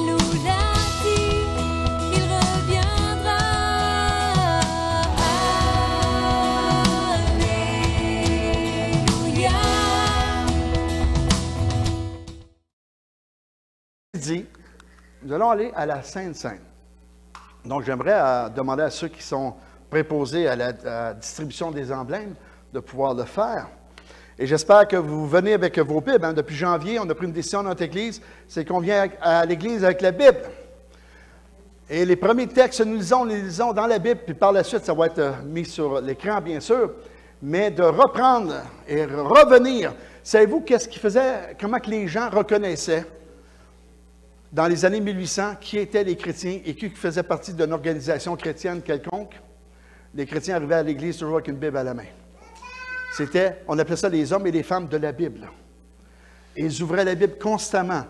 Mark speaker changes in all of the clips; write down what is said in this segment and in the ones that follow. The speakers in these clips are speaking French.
Speaker 1: nous l'a dit, il reviendra. Alléluia.
Speaker 2: Dit, nous allons aller à la Sainte Seine. Donc, j'aimerais demander à ceux qui sont préposés à la distribution des emblèmes de pouvoir le faire. Et j'espère que vous venez avec vos Bibles. Hein. Depuis janvier, on a pris une décision dans notre Église, c'est qu'on vient à l'Église avec la Bible. Et les premiers textes, nous les lisons dans la Bible, puis par la suite, ça va être mis sur l'écran, bien sûr, mais de reprendre et revenir. Savez-vous qu'est-ce qui faisait, comment que les gens reconnaissaient dans les années 1800 qui étaient les chrétiens et qui faisaient partie d'une organisation chrétienne quelconque? Les chrétiens arrivaient à l'Église toujours avec une Bible à la main. On appelait ça les hommes et les femmes de la Bible. Et ils ouvraient la Bible constamment.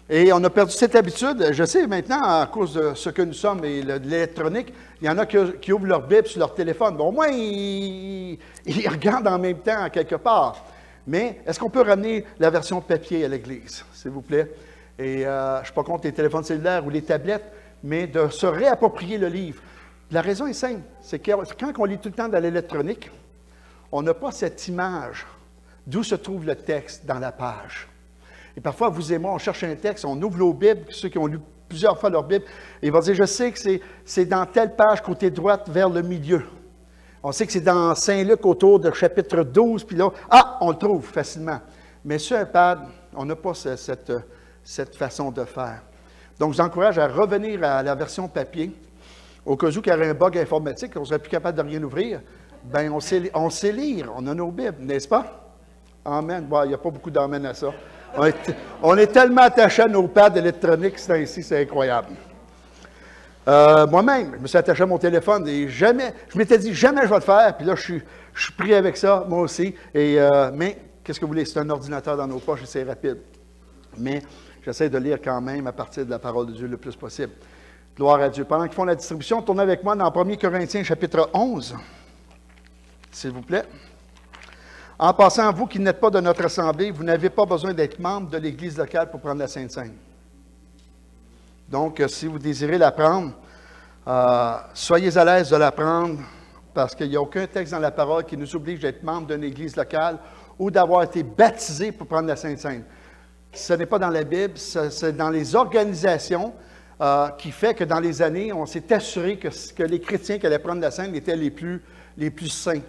Speaker 2: Et on a perdu cette habitude. Je sais maintenant, à cause de ce que nous sommes et de l'électronique, il y en a qui ouvrent leur Bible sur leur téléphone. Bon, au moins, ils regardent en même temps quelque part. Mais est-ce qu'on peut ramener la version papier à l'Église, s'il vous plaît? Et je ne suis pas contre les téléphones cellulaires ou les tablettes, mais de se réapproprier le livre. La raison est simple, c'est que quand on lit tout le temps dans l'électronique, on n'a pas cette image d'où se trouve le texte dans la page. Et parfois, vous et moi, on cherche un texte, on ouvre nos Bibles, ceux qui ont lu plusieurs fois leur Bible, et ils vont dire, je sais que c'est dans telle page, côté droite, vers le milieu. On sait que c'est dans Saint-Luc, autour du chapitre 12, puis là, on le trouve facilement. Mais sur un pad, on n'a pas cette façon de faire. Donc, je vous encourage à revenir à la version papier. Au cas où il y aurait un bug informatique, on ne serait plus capable de rien ouvrir, bien, on sait lire, on a nos Bibles, n'est-ce pas? Amen. Bon, il n'y a pas beaucoup d'amen à ça. On est tellement attachés à nos pads électroniques, c'est incroyable. Moi-même, je me suis attaché à mon téléphone et jamais, je m'étais dit, jamais je vais le faire, puis là, je suis pris avec ça, moi aussi. Mais, qu'est-ce que vous voulez? C'est un ordinateur dans nos poches et c'est rapide. Mais, j'essaie de lire quand même à partir de la parole de Dieu le plus possible. Gloire à Dieu. Pendant qu'ils font la distribution, tournez avec moi dans 1 Corinthiens, chapitre 11, s'il vous plaît. En passant, vous qui n'êtes pas de notre assemblée, vous n'avez pas besoin d'être membre de l'Église locale pour prendre la Sainte Seine. Donc, si vous désirez la prendre, soyez à l'aise de la prendre, parce qu'il n'y a aucun texte dans la parole qui nous oblige d'être membre d'une Église locale ou d'avoir été baptisé pour prendre la Sainte Seine. Ce n'est pas dans la Bible, c'est dans les organisations qui fait que dans les années, on s'est assuré que les chrétiens qui allaient prendre la Sainte étaient les plus saints.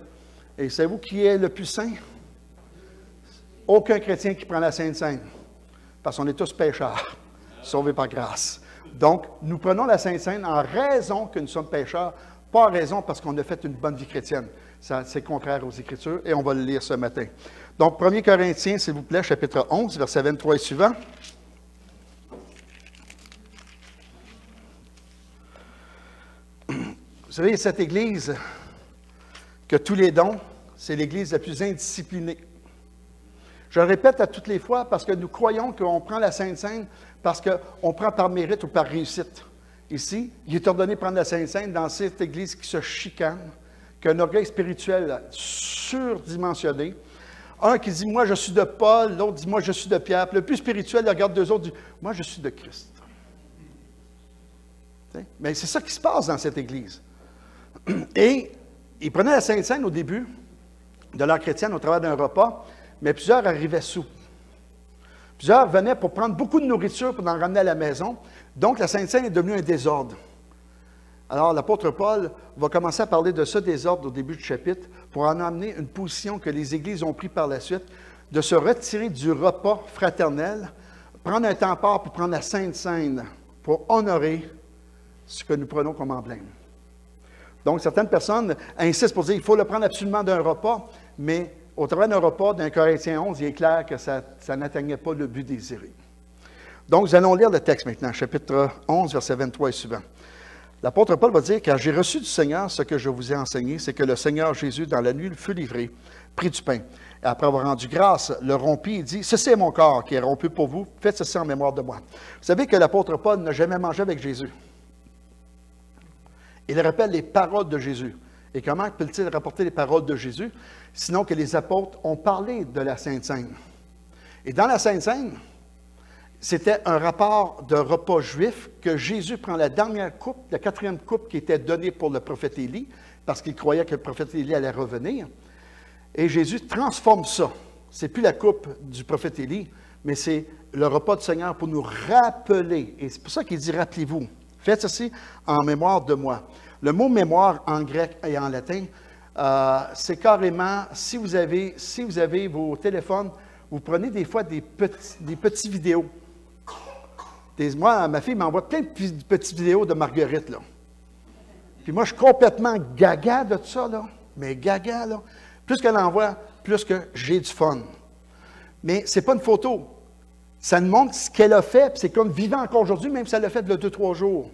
Speaker 2: Et savez-vous qui est le plus saint? Aucun chrétien qui prend la Sainte Seine, parce qu'on est tous pécheurs, sauvés par grâce. Donc, nous prenons la Sainte Seine en raison que nous sommes pécheurs, pas en raison parce qu'on a fait une bonne vie chrétienne. C'est contraire aux Écritures, et on va le lire ce matin. Donc, 1 Corinthiens, s'il vous plaît, chapitre 11, versets 23 et suivant. Vous savez, cette Église, que tous les dons, c'est l'Église la plus indisciplinée. Je le répète à toutes les fois parce que nous croyons qu'on prend la Sainte Seine parce qu'on prend par mérite ou par réussite. Ici, il est ordonné de prendre la Sainte Seine dans cette Église qui se chicane, qui a un orgueil spirituel surdimensionné. Un qui dit « moi je suis de Paul », l'autre dit « moi je suis de Pierre ». Puis le plus spirituel, il regarde deux autres et dit « moi je suis de Christ ». Mais c'est ça qui se passe dans cette Église. Et ils prenaient la Sainte Seine au début de l'ère chrétienne au travers d'un repas, mais plusieurs arrivaient sous. Plusieurs venaient pour prendre beaucoup de nourriture pour en ramener à la maison. Donc, la Sainte Seine est devenue un désordre. Alors, l'apôtre Paul va commencer à parler de ce désordre au début du chapitre pour en amener une position que les églises ont prise par la suite, de se retirer du repas fraternel, prendre un temps part pour prendre la Sainte Seine, pour honorer ce que nous prenons comme emblème. Donc, certaines personnes insistent pour dire qu'il faut le prendre absolument d'un repas, mais au travers d'un repas, d'un Corinthiens 11, il est clair que ça n'atteignait pas le but désiré. Donc, nous allons lire le texte maintenant, chapitre 11, verset 23 et suivant. L'apôtre Paul va dire « Car j'ai reçu du Seigneur ce que je vous ai enseigné, c'est que le Seigneur Jésus, dans la nuit, fut livré, prit du pain. Et après avoir rendu grâce, le rompit et dit « Ceci est mon corps qui est rompu pour vous, faites ceci en mémoire de moi. » Vous savez que l'apôtre Paul n'a jamais mangé avec Jésus. Il rappelle les paroles de Jésus. Et comment peut-il rapporter les paroles de Jésus, sinon que les apôtres ont parlé de la Sainte Seine? Et dans la Sainte Seine, c'était un rapport de repas juif que Jésus prend la dernière coupe, la 4e coupe qui était donnée pour le prophète Élie, parce qu'il croyait que le prophète Élie allait revenir. Et Jésus transforme ça. Ce n'est plus la coupe du prophète Élie, mais c'est le repas du Seigneur pour nous rappeler. Et c'est pour ça qu'il dit « rappelez-vous ». Faites ceci en mémoire de moi. Le mot « mémoire » en grec et en latin, c'est carrément, si vous avez vos téléphones, vous prenez des fois des petits vidéos. Moi, ma fille m'envoie plein de petites vidéos de Marguerite, là. Puis moi, je suis complètement gaga de ça, là. Mais gaga, là. Plus qu'elle envoie, plus que j'ai du fun. Mais ce n'est pas une photo. Ça nous montre ce qu'elle a fait, puis c'est comme vivant encore aujourd'hui, même si elle l'a fait de 2-3 jours.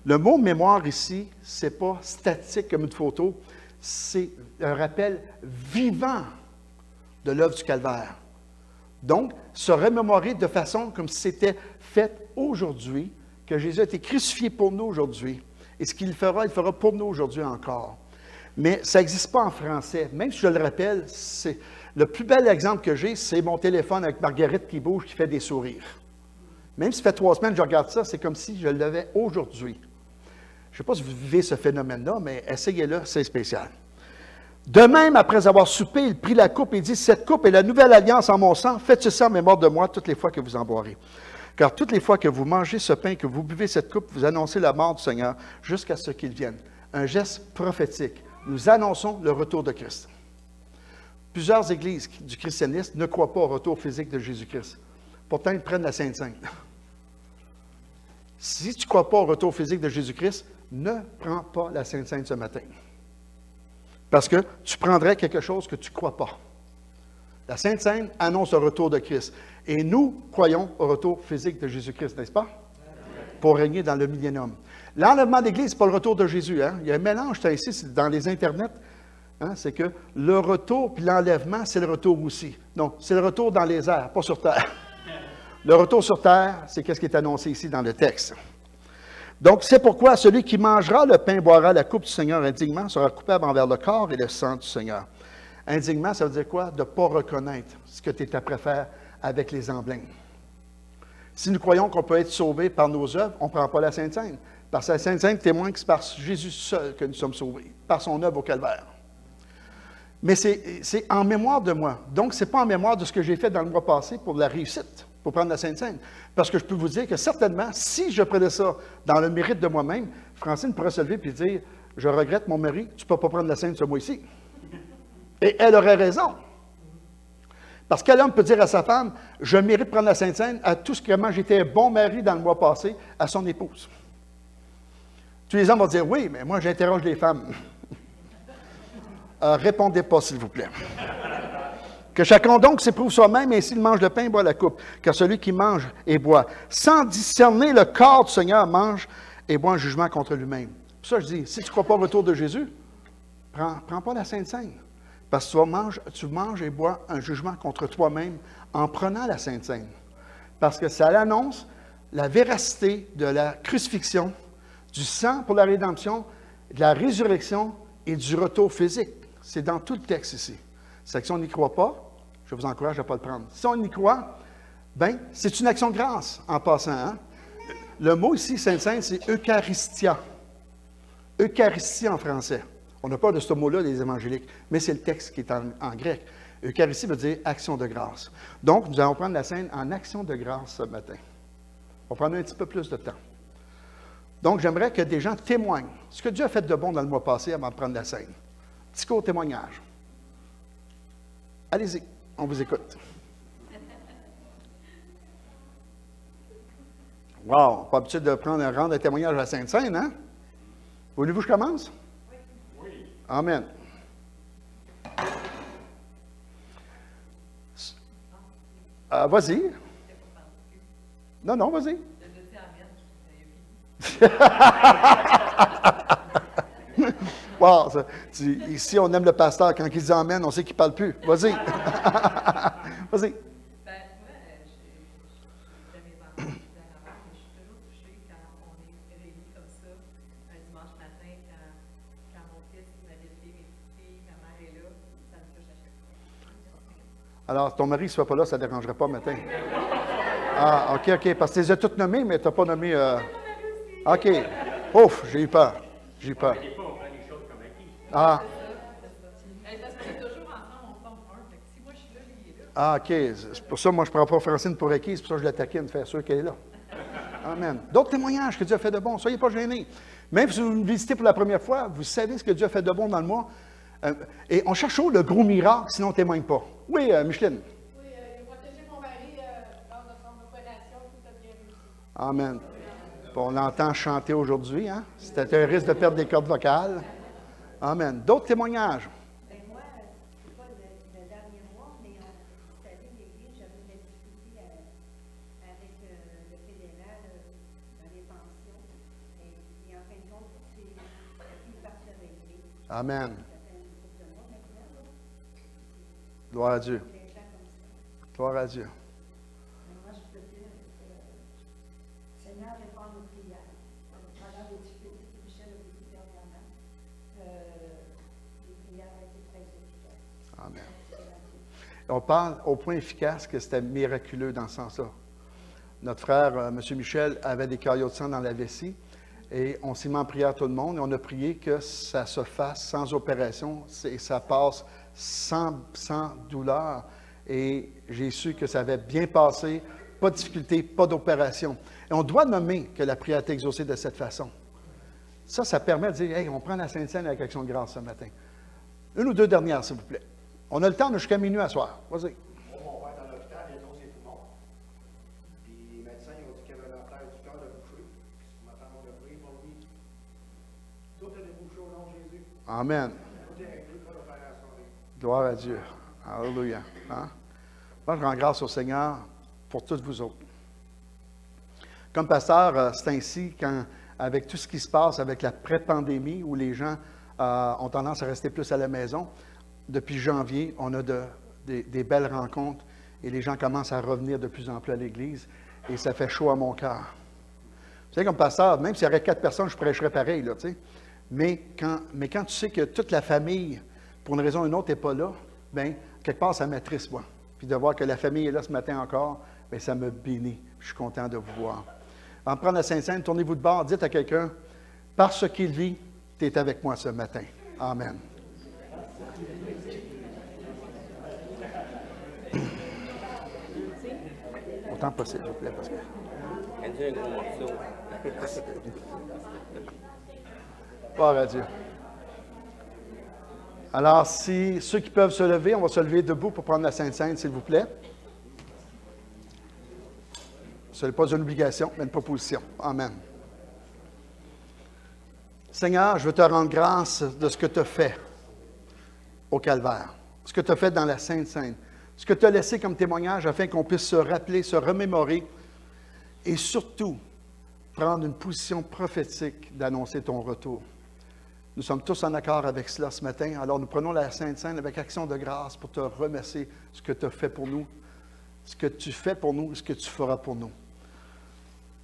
Speaker 2: Le mot « mémoire » ici, ce n'est pas statique comme une photo, c'est un rappel vivant de l'œuvre du Calvaire. Donc, se remémorer de façon comme si c'était fait aujourd'hui, que Jésus a été crucifié pour nous aujourd'hui. Et ce qu'il fera, il fera pour nous aujourd'hui encore. Mais ça n'existe pas en français. Même si je le rappelle, le plus bel exemple que j'ai, c'est mon téléphone avec Marguerite qui bouge, qui fait des sourires. Même si ça fait 3 semaines que je regarde ça, c'est comme si je l'avais aujourd'hui. Je ne sais pas si vous vivez ce phénomène-là, mais essayez-le, c'est spécial. De même, après avoir soupé, il prit la coupe et dit, « Cette coupe est la nouvelle alliance en mon sang. Faites ceci en mémoire de moi toutes les fois que vous en boirez. Car toutes les fois que vous mangez ce pain, que vous buvez cette coupe, vous annoncez la mort du Seigneur jusqu'à ce qu'il vienne. » Un geste prophétique. Nous annonçons le retour de Christ. Plusieurs églises du christianisme ne croient pas au retour physique de Jésus-Christ. Pourtant, ils prennent la Sainte Seine. Si tu ne crois pas au retour physique de Jésus-Christ, ne prends pas la Sainte Seine ce matin. Parce que tu prendrais quelque chose que tu ne crois pas. La Sainte Seine annonce le retour de Christ. Et nous croyons au retour physique de Jésus-Christ, n'est-ce pas? Pour régner dans le millénium. L'enlèvement d'Église, ce n'est pas le retour de Jésus. Hein? Il y a un mélange ici dans les internets. Hein? C'est que le retour puis l'enlèvement, c'est le retour aussi. Non, c'est le retour dans les airs, pas sur terre. Le retour sur terre, c'est ce qui est annoncé ici dans le texte. Donc, c'est pourquoi celui qui mangera le pain, boira la coupe du Seigneur indignement, sera coupable envers le corps et le sang du Seigneur. Indignement, ça veut dire quoi? De ne pas reconnaître ce que tu es prêt à faire avec les emblèmes. Si nous croyons qu'on peut être sauvés par nos œuvres, on ne prend pas la Sainte Seine. Parce que la Sainte Seine témoigne que c'est par Jésus seul que nous sommes sauvés, par son œuvre au Calvaire. Mais c'est en mémoire de moi. Donc, ce n'est pas en mémoire de ce que j'ai fait dans le mois passé pour la réussite, pour prendre la Sainte Seine. Parce que je peux vous dire que certainement, si je prenais ça dans le mérite de moi-même, Francine pourrait se lever et dire « Je regrette, mon mari, tu ne peux pas prendre la Sainte ce mois-ci. » Et elle aurait raison. Parce qu'un homme peut dire à sa femme « Je mérite de prendre la Sainte Seine à tout ce que moi j'étais un bon mari dans le mois passé à son épouse. » Tous les hommes vont dire « Oui, mais moi j'interroge les femmes. » Répondez pas, s'il vous plaît. Que chacun donc s'éprouve soi-même, et s'il mange le pain, boit la coupe. Car celui qui mange et boit, sans discerner le corps du Seigneur, mange et boit un jugement contre lui-même. Pour ça, je dis, si tu ne crois pas au retour de Jésus, prends pas la Sainte Seine. Parce que tu manges et bois un jugement contre toi-même en prenant la Sainte Seine. Parce que ça annonce la véracité de la crucifixion, du sang pour la rédemption, de la résurrection et du retour physique. C'est dans tout le texte ici. C'est que si on n'y croit pas, je vous encourage à ne pas le prendre. Si on y croit, bien, c'est une action de grâce en passant. Hein? Le mot ici, Sainte Seine, c'est Eucharistia. Eucharistie en français. On n'a pas de ce mot-là, les évangéliques, mais c'est le texte qui est en grec. Eucharistie veut dire action de grâce. Donc, nous allons prendre la Seine en action de grâce ce matin. On va prendre un petit peu plus de temps. Donc, j'aimerais que des gens témoignent. Ce que Dieu a fait de bon dans le mois passé avant de prendre la Seine. Petit court témoignage. Allez-y, on vous écoute. Wow, pas habitué de prendre un rang de témoignage à la Sainte-Seine, hein? Voulez-vous que je commence? Oui. Amen. Vas-y. Non, non, vas-y. Wow, ici, on aime le pasteur. Quand il dit Amen, on sait qu'il ne parle plus. Vas-y. Vas-y. Alors, ton mari ne soit pas là, ça ne dérangerait pas matin. Ah, OK, parce que tu les as toutes nommées, mais tu n'as pas nommé... OK. Ouf, j'ai eu peur. J'ai eu peur. Ah.
Speaker 1: Parce qu'on est toujours ensemble, on forme un. Fait que si moi je suis là, lui il est là.
Speaker 2: Ah, OK. C'est pour ça, moi, je ne prends pas Francine pour acquis. C'est pour ça que je la taquine, faire sûr qu'elle est là. Amen. D'autres témoignages que Dieu a fait de bon. Soyez pas gênés. Même si vous me visitez pour la première fois, vous savez ce que Dieu a fait de bon dans le mois. Et on cherche le gros miracle, sinon on ne témoigne pas. Oui, Micheline.
Speaker 3: Oui, j'ai protégé mon mari lors de son opération, tout a bien réussi.
Speaker 2: Amen. Bon, on l'entend chanter aujourd'hui. Hein? C'était un risque de perdre des cordes vocales. Amen. D'autres témoignages?
Speaker 4: Ben moi, c'est pas le dernier mois, mais vous savez, l'Église, j'avais de la difficulté avec le fédéral dans les pensions. Et en fin de compte, c'est une partie de réglée.
Speaker 2: Amen.
Speaker 4: Ça fait une couple de mois maintenant, là.
Speaker 2: Gloire à Dieu.
Speaker 4: Les gens comme ça.
Speaker 2: Gloire à Dieu.
Speaker 4: Mais moi, je peux dire que Seigneur répond aux prières. Pendant les difficultés que Michel a vécues dernièrement, les prières ont été très efficaces.
Speaker 2: Amen. On parle au point efficace que c'était miraculeux dans ce sens-là. Notre frère, M. Michel, avait des caillots de sang dans la vessie et on s'est mis en prière tout le monde et on a prié que ça se fasse sans opération et ça passe sans douleur. Et j'ai su que ça avait bien passé, pas de difficulté, pas d'opération. Et on doit nommer que la prière est exaucée de cette façon. Ça permet de dire, hey, on prend la Sainte Seine avec action de grâce ce matin. Une ou deux dernières, s'il vous plaît. On a le temps, on a jusqu'à minuit à soir. Vas-y.
Speaker 5: Mon père est à l'hôpital, il a dosé ses poumons. Puis les médecins ils ont dit qu'il y avait l'artère du cœur de boucher. Puis ma femme, on a prié pour lui. Tout a débouché au nom de Jésus.
Speaker 2: Amen.
Speaker 5: Tout est réglé, pas d'opération.
Speaker 2: Gloire à Dieu. Alléluia. Hein? Moi, je rends grâce au Seigneur pour tous vous autres. Comme pasteur, c'est ainsi quand, avec tout ce qui se passe avec la pré-pandémie, où les gens ont tendance à rester plus à la maison, depuis janvier, on a des belles rencontres et les gens commencent à revenir de plus en plus à l'Église et ça fait chaud à mon cœur. Vous savez, comme pasteur, même s'il y aurait 4 personnes, je prêcherais pareil, là, tu sais. Mais quand tu sais que toute la famille, pour une raison ou une autre, n'est pas là, bien, quelque part, ça m'attriste, moi. Puis de voir que la famille est là ce matin encore, bien, ça me bénit. Je suis content de vous voir. En prendre la Sainte-Seine, tournez-vous de bord, dites à quelqu'un, parce qu'il vit, tu es avec moi ce matin. Amen. Autant possible, s'il vous plaît, parce que...
Speaker 6: Un gros morceau.
Speaker 2: Gloire à Dieu. Alors, si ceux qui peuvent se lever, on va se lever debout pour prendre la Sainte-Seine, s'il vous plaît. Ce n'est pas une obligation, mais une proposition. Amen. Seigneur, je veux te rendre grâce de ce que tu as fait au Calvaire, ce que tu as fait dans la Sainte-Seine, ce que tu as laissé comme témoignage afin qu'on puisse se rappeler, se remémorer et surtout prendre une position prophétique d'annoncer ton retour. Nous sommes tous en accord avec cela ce matin. Alors nous prenons la Sainte-Seine avec action de grâce pour te remercier ce que tu as fait pour nous, ce que tu fais pour nous, ce que tu feras pour nous.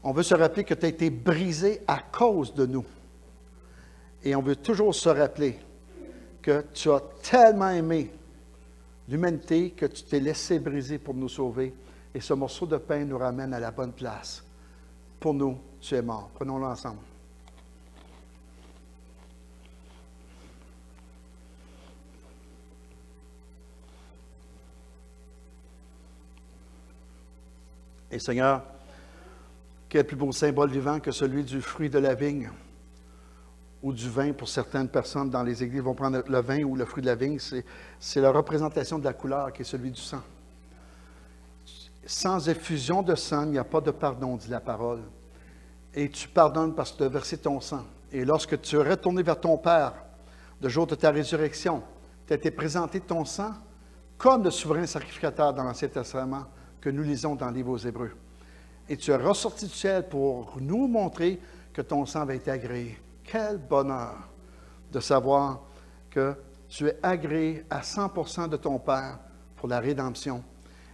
Speaker 2: On veut se rappeler que tu as été brisé à cause de nous. Et on veut toujours se rappeler que tu as tellement aimé l'humanité que tu t'es laissé briser pour nous sauver. Et ce morceau de pain nous ramène à la bonne place. Pour nous, tu es mort. Prenons-le ensemble. Et Seigneur, quel plus beau symbole vivant que celui du fruit de la vigne ou du vin pour certaines personnes dans les églises vont prendre le vin ou le fruit de la vigne. C'est la représentation de la couleur qui est celui du sang. Sans effusion de sang, il n'y a pas de pardon, dit la parole. Et tu pardonnes parce que tu as versé ton sang. Et lorsque tu es retourné vers ton Père, le jour de ta résurrection, tu as été présenté ton sang comme le souverain sacrificateur dans l'Ancien Testament que nous lisons dans le livre aux Hébreux. Et tu es ressorti du ciel pour nous montrer que ton sang avait été agréé. Quel bonheur de savoir que tu es agréé à 100% de ton Père pour la rédemption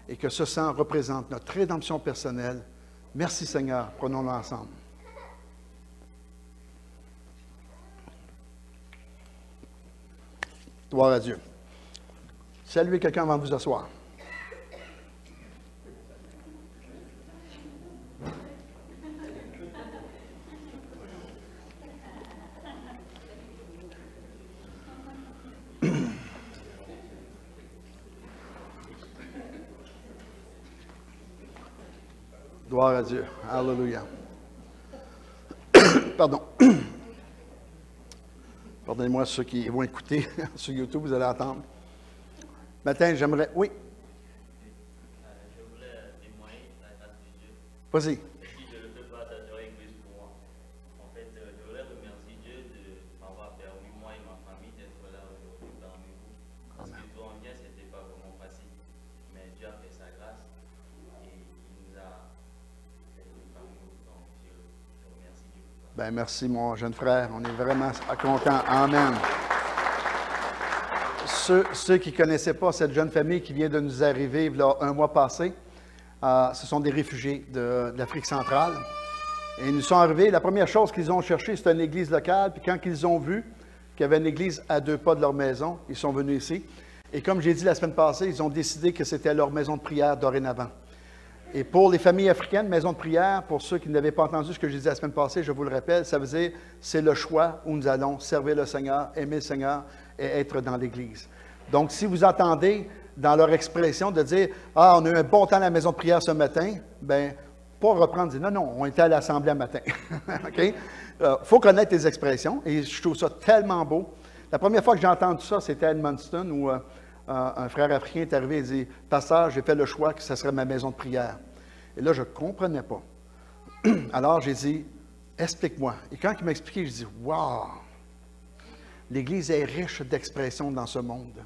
Speaker 2: et que ce sang représente notre rédemption personnelle. Merci Seigneur, prenons-le ensemble. Gloire à Dieu. Saluez quelqu'un avant de vous asseoir. Gloire à Dieu. Alléluia. Pardon. Pardonnez-moi ceux qui vont écouter sur YouTube, vous allez entendre. Matin, j'aimerais... Oui.
Speaker 7: Je voulais témoigner la grâce de Dieu.
Speaker 2: Vas-y.
Speaker 7: Et si je ne peux pas t'adorer église pour moi. En fait, je voulais remercier Dieu de m'avoir permis, moi et ma famille, d'être là aujourd'hui parmi vous. Parce que toi en bien, ce n'était pas vraiment facile. Mais Dieu a fait sa grâce et il nous a fait parmi nous. Donc, je remercie Dieu pour ça.
Speaker 2: Ben, merci, mon jeune frère. On est vraiment contents. Amen. Ceux qui ne connaissaient pas cette jeune famille qui vient de nous arriver là, un mois passé, ce sont des réfugiés de l'Afrique centrale. Et ils nous sont arrivés, la première chose qu'ils ont cherché, c'était une église locale. Puis quand ils ont vu qu'il y avait une église à 2 pas de leur maison, ils sont venus ici. Et comme j'ai dit la semaine passée, ils ont décidé que c'était leur maison de prière dorénavant. Et pour les familles africaines, maison de prière, pour ceux qui n'avaient pas entendu ce que je disais la semaine passée, je vous le rappelle, ça veut dire c'est le choix où nous allons servir le Seigneur, aimer le Seigneur et être dans l'Église. Donc, si vous entendez dans leur expression de dire « Ah, on a eu un bon temps à la maison de prière ce matin », bien, pas reprendre, dire « Non, non, on était à l'Assemblée un matin. » OK? Faut connaître les expressions et je trouve ça tellement beau. La première fois que j'ai entendu ça, c'était à Edmundston où un frère africain est arrivé et dit « Pasteur, j'ai fait le choix que ce serait ma maison de prière. » Et là, je ne comprenais pas. Alors, j'ai dit « Explique-moi. » Et quand il m'a expliqué, je dis « Wow! L'Église est riche d'expressions dans ce monde.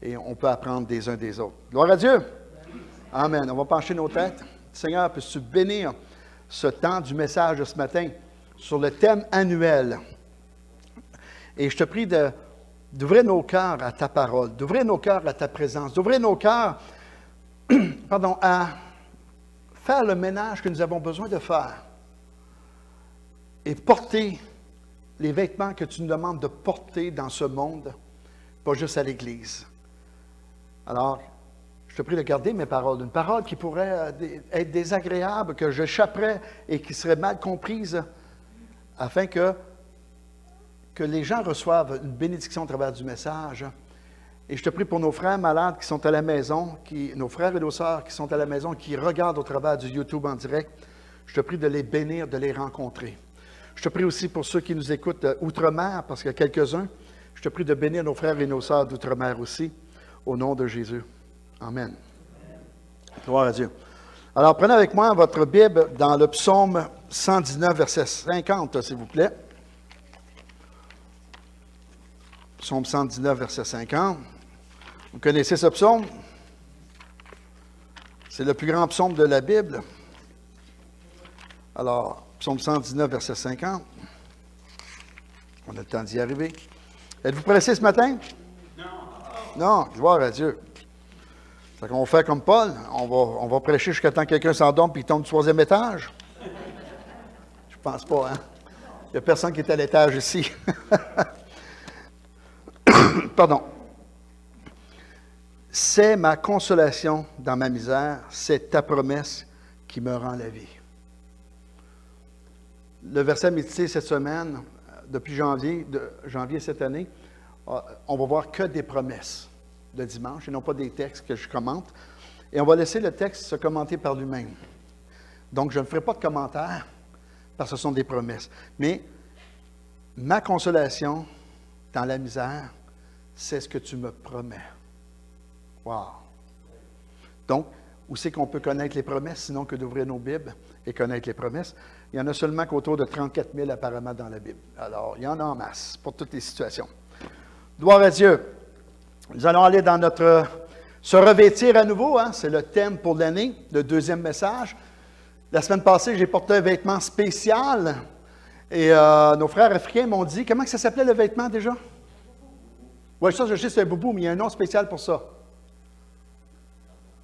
Speaker 2: Et on peut apprendre des uns des autres. Gloire à Dieu! Amen. On va pencher nos têtes. Seigneur, peux-tu bénir ce temps du message de ce matin sur le thème annuel? Et je te prie d'ouvrir nos cœurs à ta parole, d'ouvrir nos cœurs à ta présence, d'ouvrir nos cœurs à faire le ménage que nous avons besoin de faire et porter les vêtements que tu nous demandes de porter dans ce monde, pas juste à l'Église. Alors, je te prie de garder mes paroles, une parole qui pourrait être désagréable, que j'échapperais et qui serait mal comprise, afin que les gens reçoivent une bénédiction au travers du message. Et je te prie pour nos frères malades qui sont à la maison, nos frères et nos sœurs qui sont à la maison, qui regardent au travers du YouTube en direct, je te prie de les bénir, de les rencontrer. Je te prie aussi pour ceux qui nous écoutent outre-mer, parce qu'il y a quelques-uns, je te prie de bénir nos frères et nos sœurs d'outre-mer aussi, au nom de Jésus. Amen. Gloire à Dieu. Alors, prenez avec moi votre Bible dans le psaume 119, verset 50, s'il vous plaît. Psaume 119, verset 50. Vous connaissez ce psaume? C'est le plus grand psaume de la Bible. Alors, psaume 119, verset 50. On a le temps d'y arriver. Êtes-vous pressé ce matin? Non. Non, gloire à Dieu. C'est qu'on va faire comme Paul. On va prêcher jusqu'à temps que quelqu'un s'endorme et il tombe du 3e étage. Je pense pas, hein? Il n'y a personne qui est à l'étage ici. Pardon. C'est ma consolation dans ma misère, c'est ta promesse qui me rend la vie. Le verset médité cette semaine, depuis janvier cette année, on va voir que des promesses de dimanche et non pas des textes que je commente. Et on va laisser le texte se commenter par lui-même. Donc, je ne ferai pas de commentaires parce que ce sont des promesses. Mais ma consolation dans la misère, c'est ce que tu me promets. Wow! Donc, où c'est qu'on peut connaître les promesses, sinon que d'ouvrir nos Bibles et connaître les promesses? Il y en a seulement qu'autour de 34 000 apparemment dans la Bible. Alors, il y en a en masse pour toutes les situations. Gloire à Dieu! Nous allons aller dans se revêtir à nouveau, hein? C'est le thème pour l'année, le 2e message. La semaine passée, j'ai porté un vêtement spécial et nos frères africains m'ont dit, comment ça s'appelait le vêtement déjà? Oui, ça, je sais, c'est un boubou, mais il y a un nom spécial pour ça.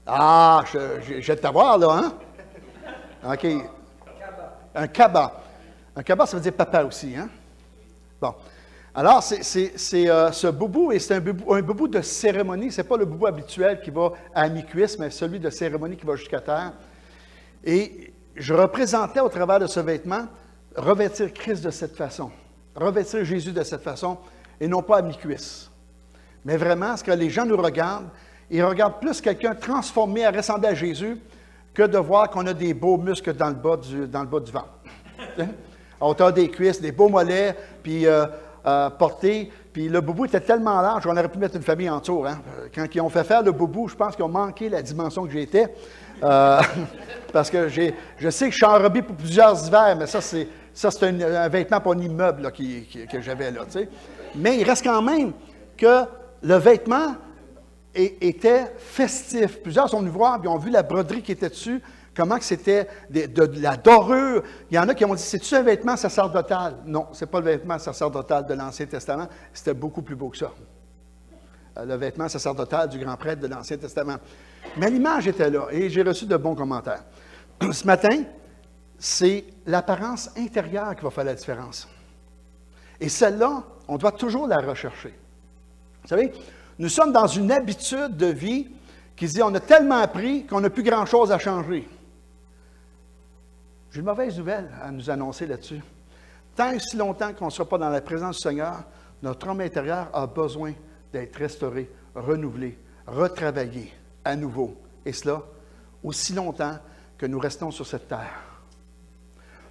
Speaker 2: Ah, je vais t'avoir, là, hein? OK. Un kaba. Un kaba, ça veut dire papa aussi, hein? Bon. Alors, c'est ce boubou, et c'est un boubou de cérémonie. Ce n'est pas le boubou habituel qui va à mi-cuisse, mais celui de cérémonie qui va jusqu'à terre. Et je représentais au travers de ce vêtement, revêtir Christ de cette façon. Revêtir Jésus de cette façon, et non pas à mi-cuisse. Mais vraiment, ce que les gens nous regardent, ils regardent plus quelqu'un transformé à ressembler à Jésus que de voir qu'on a des beaux muscles dans le bas du ventre. À hauteur des cuisses, des beaux mollets, puis portés. Puis le boubou était tellement large qu'on aurait pu mettre une famille en tour. Hein? Quand ils ont fait faire le boubou, je pense qu'ils ont manqué la dimension que j'étais. Parce que je sais que je suis enrobé pour plusieurs hivers, mais ça, c'est un vêtement pour un immeuble là, que j'avais là. Tu sais. Mais il reste quand même que le vêtement était festif. Plusieurs sont venus voir et ont vu la broderie qui était dessus, comment que c'était de la dorure. Il y en a qui ont dit, c'est-tu un vêtement sacerdotal? Non, ce n'est pas le vêtement sacerdotal de l'Ancien Testament. C'était beaucoup plus beau que ça. Le vêtement sacerdotal du grand prêtre de l'Ancien Testament. Mais l'image était là et j'ai reçu de bons commentaires. Ce matin, c'est l'apparence intérieure qui va faire la différence. Et celle-là, on doit toujours la rechercher. Vous savez, nous sommes dans une habitude de vie qui dit on a tellement appris qu'on n'a plus grand-chose à changer. J'ai une mauvaise nouvelle à nous annoncer là-dessus. Tant et si longtemps qu'on ne sera pas dans la présence du Seigneur, notre homme intérieur a besoin d'être restauré, renouvelé, retravaillé à nouveau. Et cela, aussi longtemps que nous restons sur cette terre.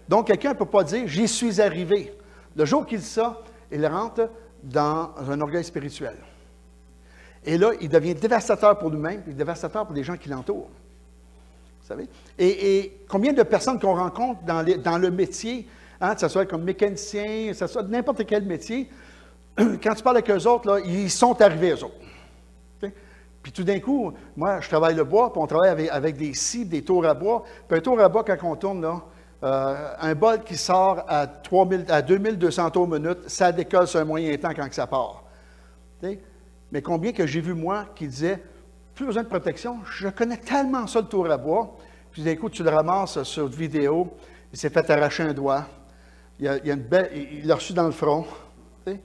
Speaker 2: Donc, quelqu'un ne peut pas dire « j'y suis arrivé ». Le jour qu'il dit ça, il rentre dans un orgueil spirituel. Et là, il devient dévastateur pour lui-même, et dévastateur pour les gens qui l'entourent. Vous savez? Et combien de personnes qu'on rencontre dans le métier, hein, que ce soit comme mécanicien, que ce soit n'importe quel métier, quand tu parles avec eux autres, là, ils sont arrivés, eux autres. Okay? Puis tout d'un coup, moi, je travaille le bois, puis on travaille avec des scies, des tours à bois. Puis un tour à bois, quand on tourne, là, un bol qui sort à 2200 tours minute, ça décolle sur un moyen temps quand ça part. Okay? Mais combien que j'ai vu, moi, qui disait, plus besoin de protection, je connais tellement ça, le tour à bois. Puis d'un coup, tu le ramasses sur vidéo, il s'est fait arracher un doigt, il l'a reçu dans le front. Okay?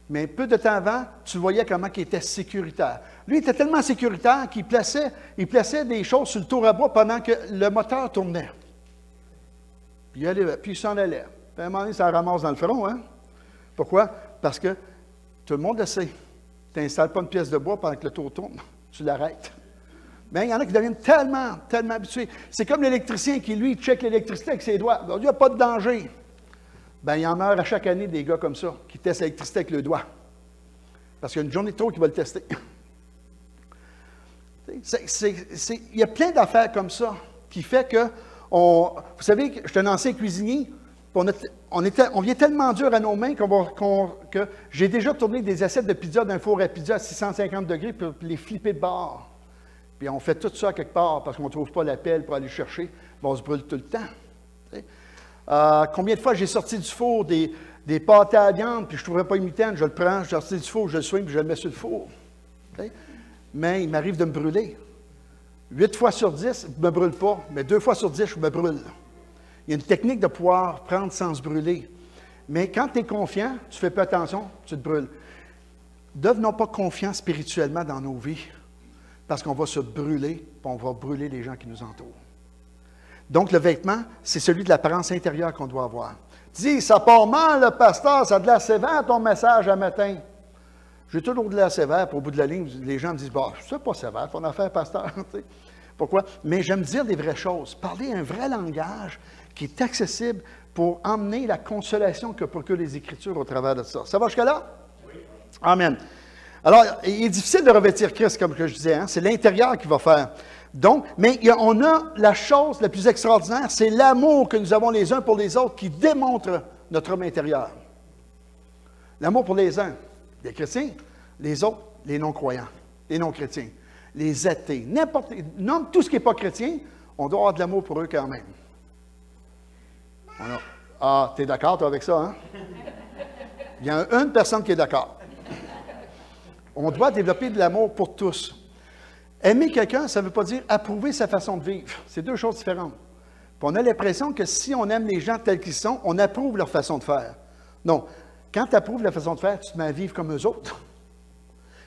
Speaker 2: Mais peu de temps avant, tu voyais comment il était sécuritaire. Lui, il était tellement sécuritaire qu'il plaçait des choses sur le tour à bois pendant que le moteur tournait. Puis il s'en allait. Puis à un moment donné, ça ramasse dans le front. Hein? Pourquoi? Parce que tout le monde le sait. Tu n'installes pas une pièce de bois pendant que le tour tourne. Tu l'arrêtes. Mais il y en a qui deviennent tellement habitués. C'est comme l'électricien qui, lui, check l'électricité avec ses doigts. Il n'y a pas de danger. Bien, il en meurt à chaque année des gars comme ça, qui testent l'électricité avec le doigt. Parce qu'il y a une journée de trop qui va le tester. Il y a plein d'affaires comme ça qui fait que, vous savez, je suis un ancien cuisinier, on vient tellement dur à nos mains que j'ai déjà tourné des assiettes de pizza d'un four à pizza à 650 degrés pour les flipper de bord. Puis on fait tout ça quelque part parce qu'on ne trouve pas la pelle pour aller chercher. Bien, on se brûle tout le temps. Combien de fois j'ai sorti du four des pâtés à viande, puis je ne trouvais pas imitant, je le prends, je sortis du four, je le swing, puis je le mets sur le four. Okay? Mais il m'arrive de me brûler. 8 fois sur 10, je ne me brûle pas, mais 2 fois sur 10, je me brûle. Il y a une technique de pouvoir prendre sans se brûler. Mais quand tu es confiant, tu ne fais pas attention, tu te brûles. Devenons pas confiants spirituellement dans nos vies, parce qu'on va se brûler, puis on va brûler les gens qui nous entourent. Donc, le vêtement, c'est celui de l'apparence intérieure qu'on doit avoir. Dis, ça part mal, le pasteur, ça a de l'air sévère ton message à matin. J'ai toujours de l'air sévère, puis au bout de la ligne, les gens me disent, bah, c'est pas sévère, ton affaire, pasteur. Pourquoi? Mais j'aime dire des vraies choses, parler un vrai langage qui est accessible pour emmener la consolation que procurent les Écritures au travers de ça. Ça va jusqu'à là? Oui. Amen. Alors, il est difficile de revêtir Christ, comme je disais, hein? C'est l'intérieur qui va faire. Donc, mais on a la chose la plus extraordinaire, c'est l'amour que nous avons les uns pour les autres qui démontre notre homme intérieur. L'amour pour les uns, les chrétiens, les autres, les non-croyants, les non-chrétiens, les athées, tout ce qui n'est pas chrétien, on doit avoir de l'amour pour eux quand même. Ah, tu es d'accord toi avec ça, hein? Il y a une personne qui est d'accord. On doit développer de l'amour pour tous. Aimer quelqu'un, ça ne veut pas dire approuver sa façon de vivre. C'est deux choses différentes. Puis on a l'impression que si on aime les gens tels qu'ils sont, on approuve leur façon de faire. Non. Quand tu approuves la façon de faire, tu te mets à vivre comme eux autres.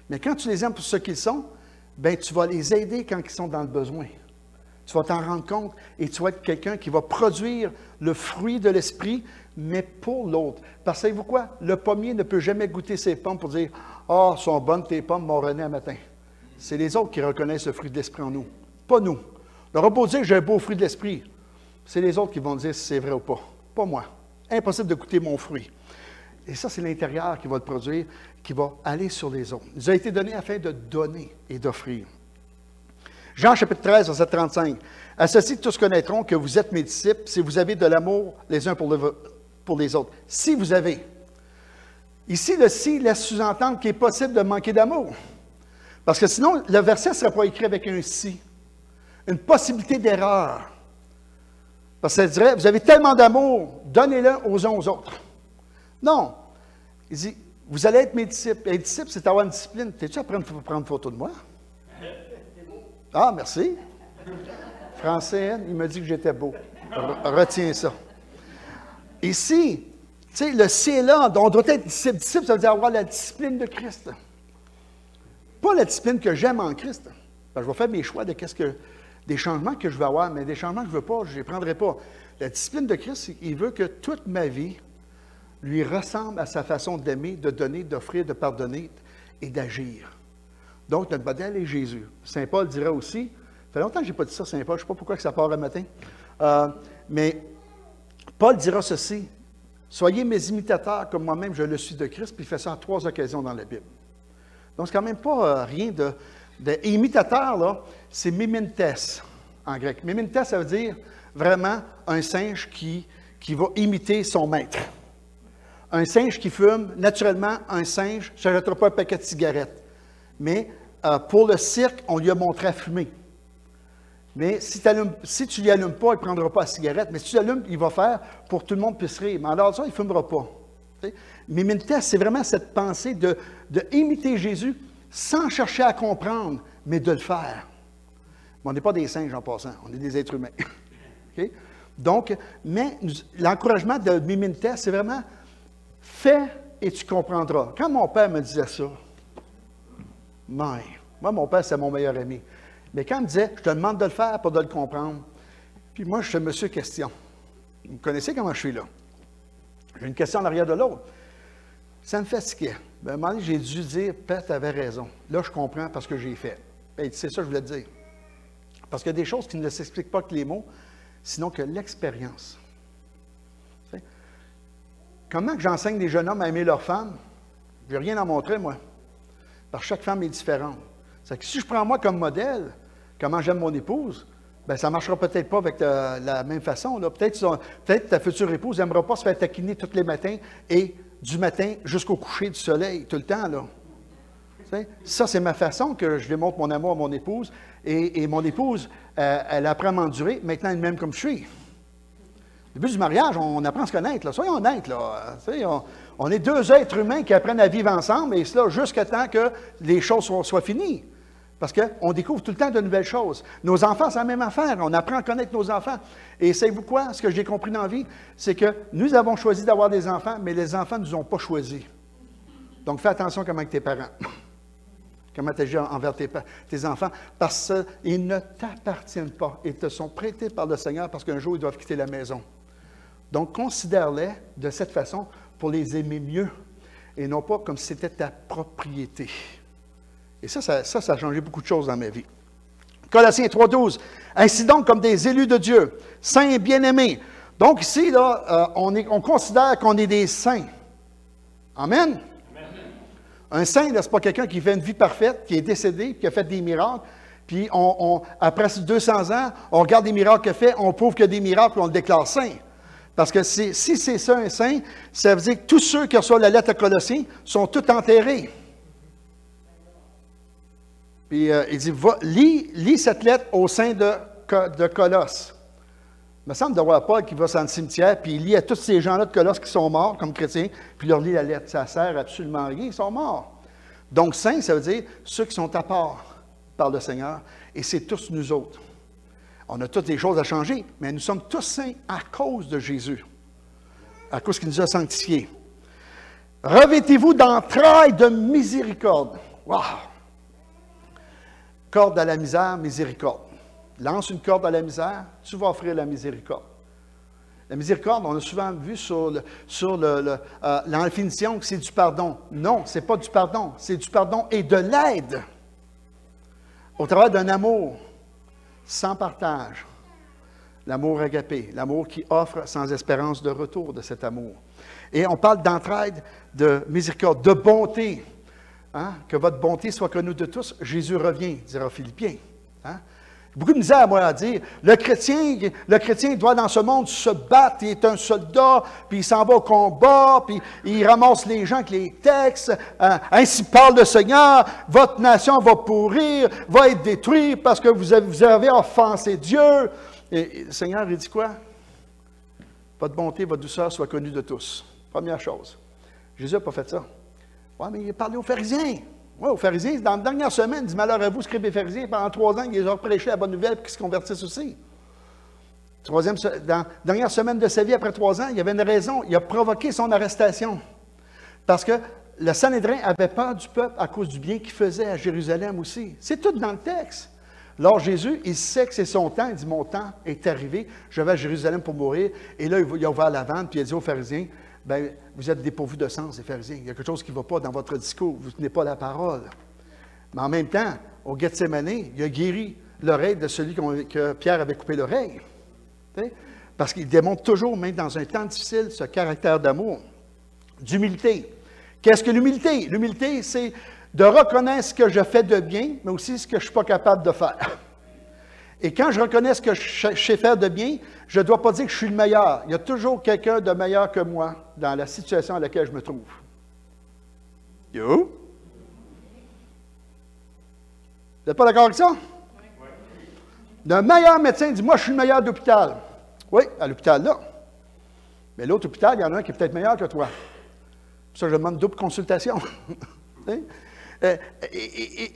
Speaker 2: Mais quand tu les aimes pour ce qu'ils sont, bien, tu vas les aider quand ils sont dans le besoin. Tu vas t'en rendre compte et tu vas être quelqu'un qui va produire le fruit de l'esprit, mais pour l'autre. Parce que savez-vous quoi? Le pommier ne peut jamais goûter ses pommes pour dire « Ah, sont bonnes tes pommes, mon René, à matin. » C'est les autres qui reconnaissent le fruit de l'esprit en nous, pas nous. On n'aura pas dire que j'ai un beau fruit de l'esprit. C'est les autres qui vont dire si c'est vrai ou pas. Pas moi. Impossible de goûter mon fruit. Et ça, c'est l'intérieur qui va le produire, qui va aller sur les autres. Il nous a été donné afin de donner et d'offrir. Jean chapitre 13, verset 35. « À ceci, tous connaîtront que vous êtes mes disciples si vous avez de l'amour les uns pour les autres. » Si vous avez. Ici, le « si » laisse sous-entendre qu'il est possible de manquer d'amour. Parce que sinon, le verset ne serait pas écrit avec un « si ». Une possibilité d'erreur. Parce que ça dirait, vous avez tellement d'amour, donnez-le aux uns aux autres. Non. Il dit, vous allez être mes disciples. Et disciples, c'est avoir une discipline. T'es-tu à prendre une photo de moi? Ah, merci. Français, il m'a dit que j'étais beau. Retiens ça. Ici, tu sais, le C là, on doit être disciple. Disciple, ça veut dire avoir la discipline de Christ. Pas la discipline que j'aime en Christ. Je vais faire mes choix de des changements que je veux avoir, mais des changements que je ne veux pas, je ne les prendrai pas. La discipline de Christ, il veut que toute ma vie lui ressemble à sa façon d'aimer, de donner, d'offrir, de pardonner et d'agir. Donc, notre modèle est Jésus. Saint Paul dirait aussi, ça fait longtemps que je n'ai pas dit ça, Saint Paul, je ne sais pas pourquoi que ça part le matin, mais Paul dira ceci, « Soyez mes imitateurs comme moi-même je le suis de Christ », puis il fait ça en 3 occasions dans la Bible. Donc, c'est quand même pas rien de imitateur, là, c'est mimintes en grec. Mimintes, ça veut dire vraiment un singe qui va imiter son maître. Un singe qui fume, naturellement, un singe ne s'achètera pas un paquet de cigarettes. Mais pour le cirque, on lui a montré à fumer. Mais si tu ne lui allumes pas, il ne prendra pas la cigarette. Mais si tu l'allumes, il va faire pour que tout le monde puisse rire. Mais alors ça, il ne fumera pas. Mimintes, c'est vraiment cette pensée de imiter Jésus sans chercher à comprendre, mais de le faire. Mais on n'est pas des singes en passant, on est des êtres humains. Okay? Donc, mais l'encouragement de mimintes, c'est vraiment fais et tu comprendras. Quand mon père me disait ça, moi, mon père, c'est mon meilleur ami. Mais quand il me disait, je te demande de le faire pour de le comprendre, puis moi, je suis monsieur question. Vous connaissez comment je suis là? J'ai une question en arrière de l'autre. Ça me fatiguait. À un moment donné, j'ai dû dire, Père, tu avais raison. Là, je comprends parce que j'ai fait. Et c'est ça que je voulais te dire. Parce qu'il y a des choses qui ne s'expliquent pas que les mots, sinon que l'expérience. Tu sais? Comment que j'enseigne des jeunes hommes à aimer leurs femmes? Je n'ai rien à montrer, moi. Parce que chaque femme est différente. C'est que si je prends moi comme modèle, comment j'aime mon épouse, bien, ça ne marchera peut-être pas avec la même façon. Peut-être ta future épouse n'aimera pas se faire taquiner tous les matins et du matin jusqu'au coucher du soleil, tout le temps, là. Ça, c'est ma façon que je démontre mon amour à mon épouse. Et mon épouse, elle apprend à m'endurer. Maintenant, elle m'aime comme je suis. Au début du mariage, on apprend à se connaître. Là. Soyons honnêtes. Là. On est 2 êtres humains qui apprennent à vivre ensemble, et cela jusqu'à temps que les choses soient finies. Parce qu'on découvre tout le temps de nouvelles choses. Nos enfants, c'est la même affaire. On apprend à connaître nos enfants. Et savez-vous quoi? Ce que j'ai compris dans la vie, c'est que nous avons choisi d'avoir des enfants, mais les enfants ne nous ont pas choisis. Donc, fais attention comment avec tes parents. Comment tu agis envers tes enfants, parce qu'ils ne t'appartiennent pas. Ils te sont prêtés par le Seigneur parce qu'un jour, ils doivent quitter la maison. Donc, considère-les de cette façon pour les aimer mieux et non pas comme si c'était ta propriété. Et ça a changé beaucoup de choses dans ma vie. Colossiens 3,12. Ainsi donc, comme des élus de Dieu, saints et bien-aimés. Donc, ici, là, on considère qu'on est des saints. Amen. Un saint, ce n'est pas quelqu'un qui fait une vie parfaite, qui est décédé, qui a fait des miracles. Puis, après 200 ans, on regarde des miracles qu'il a fait, on prouve qu'il y a des miracles, puis on le déclare saint. Parce que si c'est ça un saint, ça veut dire que tous ceux qui reçoivent la lettre à Colossiens sont tous enterrés. Puis, il dit, lis cette lettre au sein de Colosse. Il me semble de voir Paul qui va dans le cimetière, puis il lit à tous ces gens-là de Colosse qui sont morts comme chrétiens, puis il leur lit la lettre. Ça ne sert absolument à rien, ils sont morts. Donc, saints, ça veut dire ceux qui sont à part par le Seigneur, et c'est tous nous autres. On a toutes des choses à changer, mais nous sommes tous saints à cause de Jésus, à cause qu'il nous a sanctifiés. Revêtez-vous d'entrailles de miséricorde. Wow! Corde à la misère, miséricorde. Lance une corde à la misère, tu vas offrir la miséricorde. La miséricorde, on a souvent vu dans la définition que c'est du pardon. Non, ce n'est pas du pardon, c'est du pardon et de l'aide. Au travers d'un amour. sans partage. L'amour agapé, l'amour qui offre sans espérance de retour de cet amour. Et on parle d'entraide, de miséricorde, de bonté. Hein? Que votre bonté soit connue de tous. Jésus revient, dira Philippiens. Hein? Beaucoup de misère, moi, à dire. Le chrétien doit dans ce monde se battre. Il est un soldat, puis il s'en va au combat, puis il ramasse les gens avec les textes. Ainsi parle le Seigneur. Votre nation va pourrir, va être détruite parce que vous avez offensé Dieu. Et le Seigneur, il dit quoi? Votre bonté, votre douceur soit connue de tous. Première chose. Jésus n'a pas fait ça. Oui, mais il a parlé aux pharisiens. Oui, aux pharisiens, dans la dernière semaine, il dit malheur à vous, scribes et pharisiens, pendant 3 ans, ils ont prêché la bonne nouvelle pour qu'ils se convertissent aussi. Dans la dernière semaine de sa vie, après 3 ans, il y avait une raison. Il a provoqué son arrestation. Parce que le Sanhédrin avait peur du peuple à cause du bien qu'il faisait à Jérusalem aussi. C'est tout dans le texte. Alors Jésus, il sait que c'est son temps. Il dit, mon temps est arrivé. Je vais à Jérusalem pour mourir. Et là, il a ouvert la vente, puis il a dit aux pharisiens, bien, vous êtes dépourvus de sens, les pharisiens. Il y a quelque chose qui ne va pas dans votre discours. Vous ne tenez pas la parole. Mais en même temps, au Gethsémane, il a guéri l'oreille de celui que Pierre avait coupé l'oreille. Parce qu'il démontre toujours, même dans un temps difficile, ce caractère d'amour, d'humilité. Qu'est-ce que l'humilité? L'humilité, c'est de reconnaître ce que je fais de bien, mais aussi ce que je ne suis pas capable de faire. Et quand je reconnais ce que je sais faire de bien, je ne dois pas dire que je suis le meilleur. Il y a toujours quelqu'un de meilleur que moi dans la situation dans laquelle je me trouve. Yo? Vous n'êtes pas d'accord avec ça? Le meilleur médecin dit, moi, je suis le meilleur d'hôpital. Oui, à l'hôpital, là. Mais l'autre hôpital, il y en a un qui est peut-être meilleur que toi. Pour ça, je demande double consultation. Mais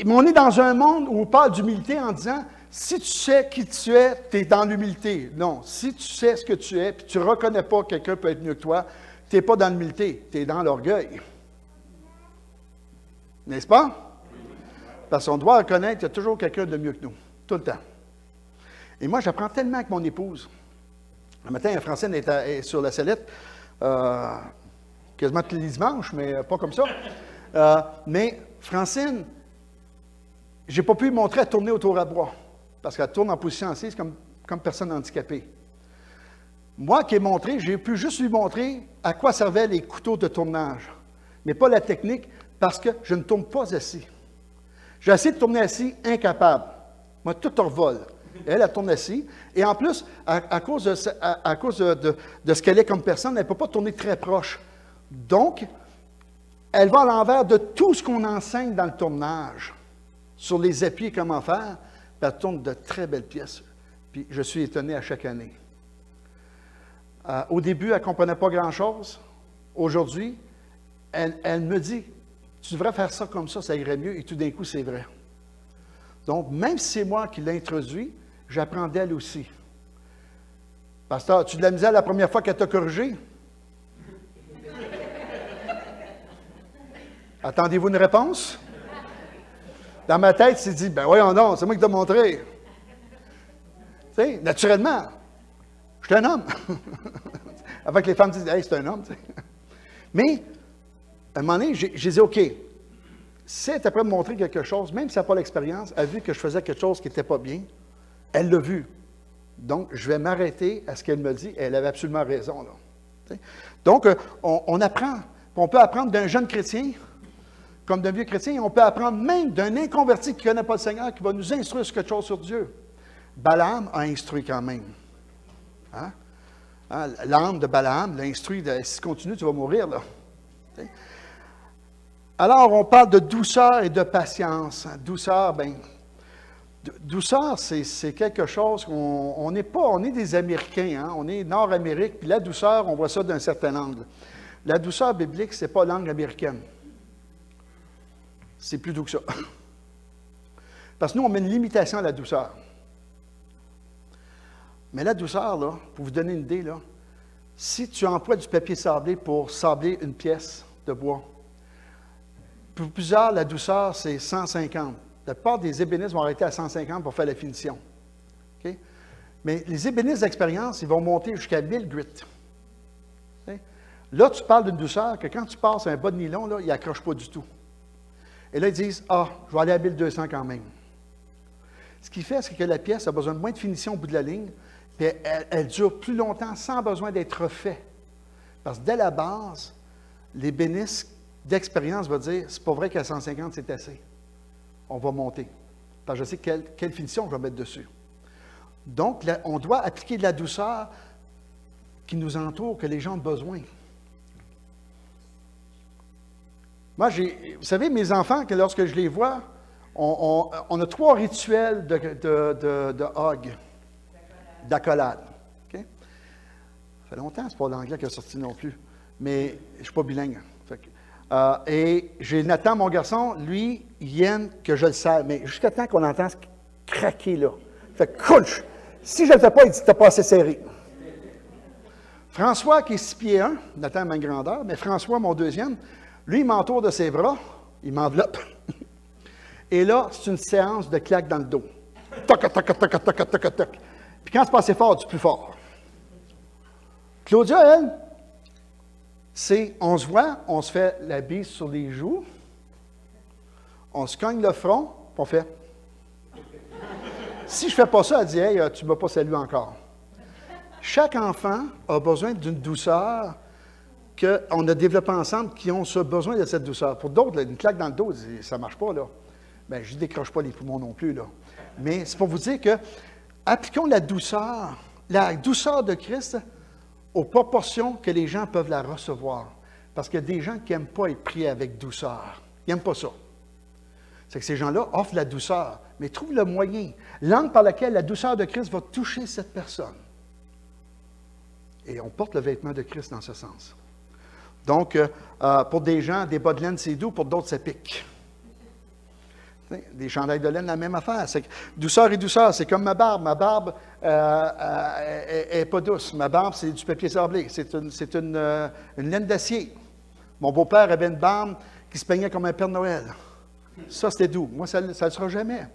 Speaker 2: on est dans un monde où on parle d'humilité en disant, si tu sais qui tu es, tu es dans l'humilité. Non, si tu sais ce que tu es, puis tu ne reconnais pas que quelqu'un peut être mieux que toi, tu n'es pas dans l'humilité, tu es dans l'orgueil. N'est-ce pas? Parce qu'on doit reconnaître qu'il y a toujours quelqu'un de mieux que nous, tout le temps. Et moi, j'apprends tellement avec mon épouse. Le matin, Francine est sur la sellette, quasiment tous les dimanches, mais pas comme ça. Mais Francine, je n'ai pas pu lui montrer à tourner autour à bras, parce qu'elle tourne en position assise comme personne handicapée. Moi qui ai montré, j'ai pu juste lui montrer à quoi servaient les couteaux de tournage, mais pas la technique, parce que je ne tourne pas assis. J'ai essayé de tourner assis, incapable. Moi, tout revole. Elle tourne assis. Et en plus, à cause de ce qu'elle est comme personne, elle ne peut pas tourner très proche. Donc, elle va à l'envers de tout ce qu'on enseigne dans le tournage, sur les appuis, comment faire, puis elle tourne de très belles pièces. Puis je suis étonné à chaque année. Au début, elle ne comprenait pas grand-chose. Aujourd'hui, elle me dit, tu devrais faire ça comme ça irait mieux, et tout d'un coup, c'est vrai. Donc, même si c'est moi qui l'ai introduit, j'apprends d'elle aussi. Pasteur, tu de la misère la première fois qu'elle t'a corrigé? Attendez-vous une réponse? Dans ma tête, c'est dit, ben voyons non, c'est moi qui t'ai montré. Tu sais, naturellement, je suis un homme. Avant que les femmes disent, hey, c'est un homme. Tu sais. Mais, à un moment donné, j'ai dit, OK, si elle était prête à me montrer quelque chose, même si elle n'a pas l'expérience, elle a vu que je faisais quelque chose qui n'était pas bien, elle l'a vu. Donc, je vais m'arrêter à ce qu'elle me dit. Elle avait absolument raison. Là. Tu sais. Donc, on apprend. On peut apprendre d'un jeune chrétien comme d'un vieux chrétien, et on peut apprendre même d'un inconverti qui ne connaît pas le Seigneur, qui va nous instruire sur quelque chose sur Dieu. Balaam a instruit quand même. Hein? L'âme de Balaam l'a instruit, si tu continues, tu vas mourir. Là. Alors, on parle de douceur et de patience. Douceur, bien, douceur, c'est quelque chose qu'on n'est pas, on est des Américains, hein? On est Nord-Amérique, puis la douceur, on voit ça d'un certain angle. La douceur biblique, ce n'est pas langue américaine. C'est plus doux que ça. Parce que nous, on met une limitation à la douceur. Mais la douceur, là, pour vous donner une idée, là, si tu emploies du papier sablé pour sabler une pièce de bois, pour plusieurs, la douceur, c'est 150. La plupart des ébénistes vont arrêter à 150 pour faire la finition. Okay? Mais les ébénistes d'expérience, ils vont monter jusqu'à 1000 grit. Okay? Là, tu parles d'une douceur que quand tu passes un bas de nylon, là, il n'accroche pas du tout. Et là, ils disent, je vais aller à 1200 quand même. Ce qui fait, c'est que la pièce a besoin de moins de finition au bout de la ligne, puis elle dure plus longtemps sans besoin d'être refaite. Parce que dès la base, l'ébéniste d'expérience va dire, c'est pas vrai qu'à 150, c'est assez. On va monter. Parce que je sais quelle finition je vais mettre dessus. Donc, là, on doit appliquer de la douceur qui nous entoure, que les gens ont besoin. Moi, vous savez, mes enfants, que lorsque je les vois, on a 3 rituels de hug, d'accolade. Okay? Ça fait longtemps, c'est pas l'anglais qui est sorti non plus, mais je ne suis pas bilingue. Et j'ai Nathan, mon garçon, lui, il aime que je le serre, mais jusqu'à temps qu'on entend ce craquer là. Fait que crunch! Si je ne le fais pas, il dit, t'as pas assez serré. François, qui est 6 pieds 1, Nathan a ma grandeur, mais François, mon deuxième, lui, il m'entoure de ses bras, il m'enveloppe. Et là, c'est une séance de claques dans le dos. Toc, toc, toc, toc, toc, toc, toc. Puis quand c'est pas assez fort, du plus fort. Claudia, elle, on se voit, on se fait la bise sur les joues, on se cogne le front, puis on fait. Si je ne fais pas ça, elle dit, hey, tu ne m'as pas salué encore. Chaque enfant a besoin d'une douceur qu'on a développée ensemble, qui ont ce besoin de cette douceur. Pour d'autres, une claque dans le dos, ça ne marche pas, là. Bien, je ne décroche pas les poumons non plus, là. Mais c'est pour vous dire que, appliquons la douceur de Christ aux proportions que les gens peuvent la recevoir. Parce qu'il y a des gens qui n'aiment pas être pris avec douceur. Ils n'aiment pas ça. C'est que ces gens-là offrent la douceur, mais trouvent le moyen, l'angle par lequel la douceur de Christ va toucher cette personne. Et on porte le vêtement de Christ dans ce sens. Donc, pour des gens, des bas de laine, c'est doux, pour d'autres, ça pique. Des chandails de laine, la même affaire. C'est que, douceur et douceur, c'est comme ma barbe. Ma barbe n'est pas douce. Ma barbe, c'est du papier sablé. C'est une laine d'acier. Mon beau-père avait une barbe qui se peignait comme un Père Noël. Ça, c'était doux. Moi, ça ne le sera jamais.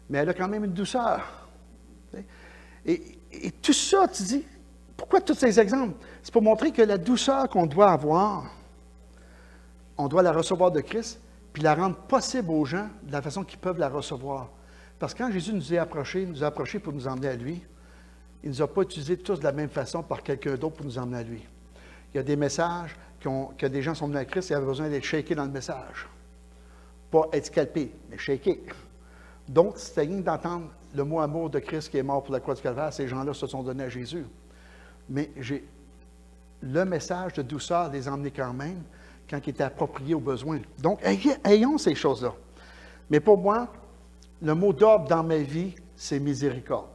Speaker 2: Mais elle a quand même une douceur. Et tout ça, tu dis, pourquoi tous ces exemples? C'est pour montrer que la douceur qu'on doit avoir, on doit la recevoir de Christ, puis la rendre possible aux gens de la façon qu'ils peuvent la recevoir. Parce que quand Jésus nous a approchés pour nous emmener à lui, il ne nous a pas utilisés tous de la même façon par quelqu'un d'autre pour nous emmener à lui. Il y a des messages que des gens sont venus à Christ et avaient besoin d'être shakés dans le message. Pas être scalpés, mais shakés. Donc, c'était rien d'entendre le mot amour de Christ qui est mort pour la croix du Calvaire. Ces gens-là se sont donnés à Jésus. Mais le message de douceur les a emmenés quand même quand il était approprié aux besoins. Donc, ayons ces choses-là. Mais pour moi, le mot d'ordre dans ma vie, c'est miséricorde.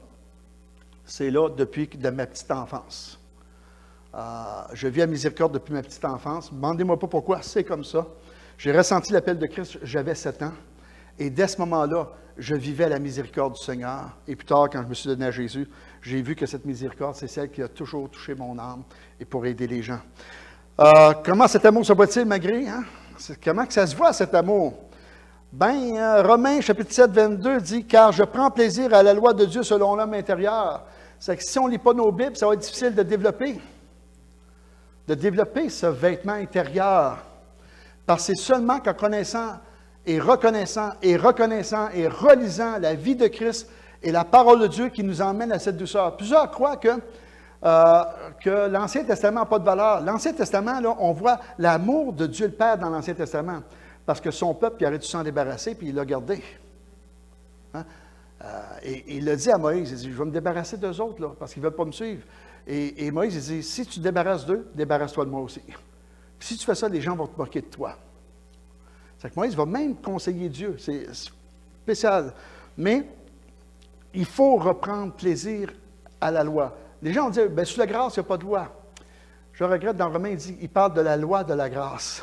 Speaker 2: C'est là depuis de ma petite enfance. Je vis à miséricorde depuis ma petite enfance. Demandez-moi pas pourquoi, c'est comme ça. J'ai ressenti l'appel de Christ, j'avais 7 ans. Et dès ce moment-là, je vivais à la miséricorde du Seigneur. Et plus tard, quand je me suis donné à Jésus, j'ai vu que cette miséricorde, c'est celle qui a toujours touché mon âme et pour aider les gens. Comment cet amour se voit-il malgré? Hein? Comment que ça se voit, cet amour? Bien, Romains, chapitre 7, 22, dit « Car je prends plaisir à la loi de Dieu selon l'homme intérieur. » C'est que si on ne lit pas nos Bibles, ça va être difficile de développer ce vêtement intérieur. Parce que c'est seulement qu'en connaissant et reconnaissant et relisant la vie de Christ et la parole de Dieu qui nous emmène à cette douceur. Plusieurs croient que l'Ancien Testament n'a pas de valeur. L'Ancien Testament, là, on voit l'amour de Dieu le Père dans l'Ancien Testament. Parce que son peuple, il aurait dû s'en débarrasser, puis il l'a gardé. Hein? Et il a dit à Moïse, il dit, je vais me débarrasser d'eux autres, là, parce qu'ils ne veulent pas me suivre. Et Moïse, il dit, si tu te débarrasses d'eux, débarrasse-toi de moi aussi. Si tu fais ça, les gens vont te moquer de toi. C'est que Moïse va même conseiller Dieu. C'est spécial. Mais il faut reprendre plaisir à la loi. Les gens vont dire, bien, sous la grâce, il n'y a pas de loi. Je regrette, dans Romains, il parle de la loi de la grâce.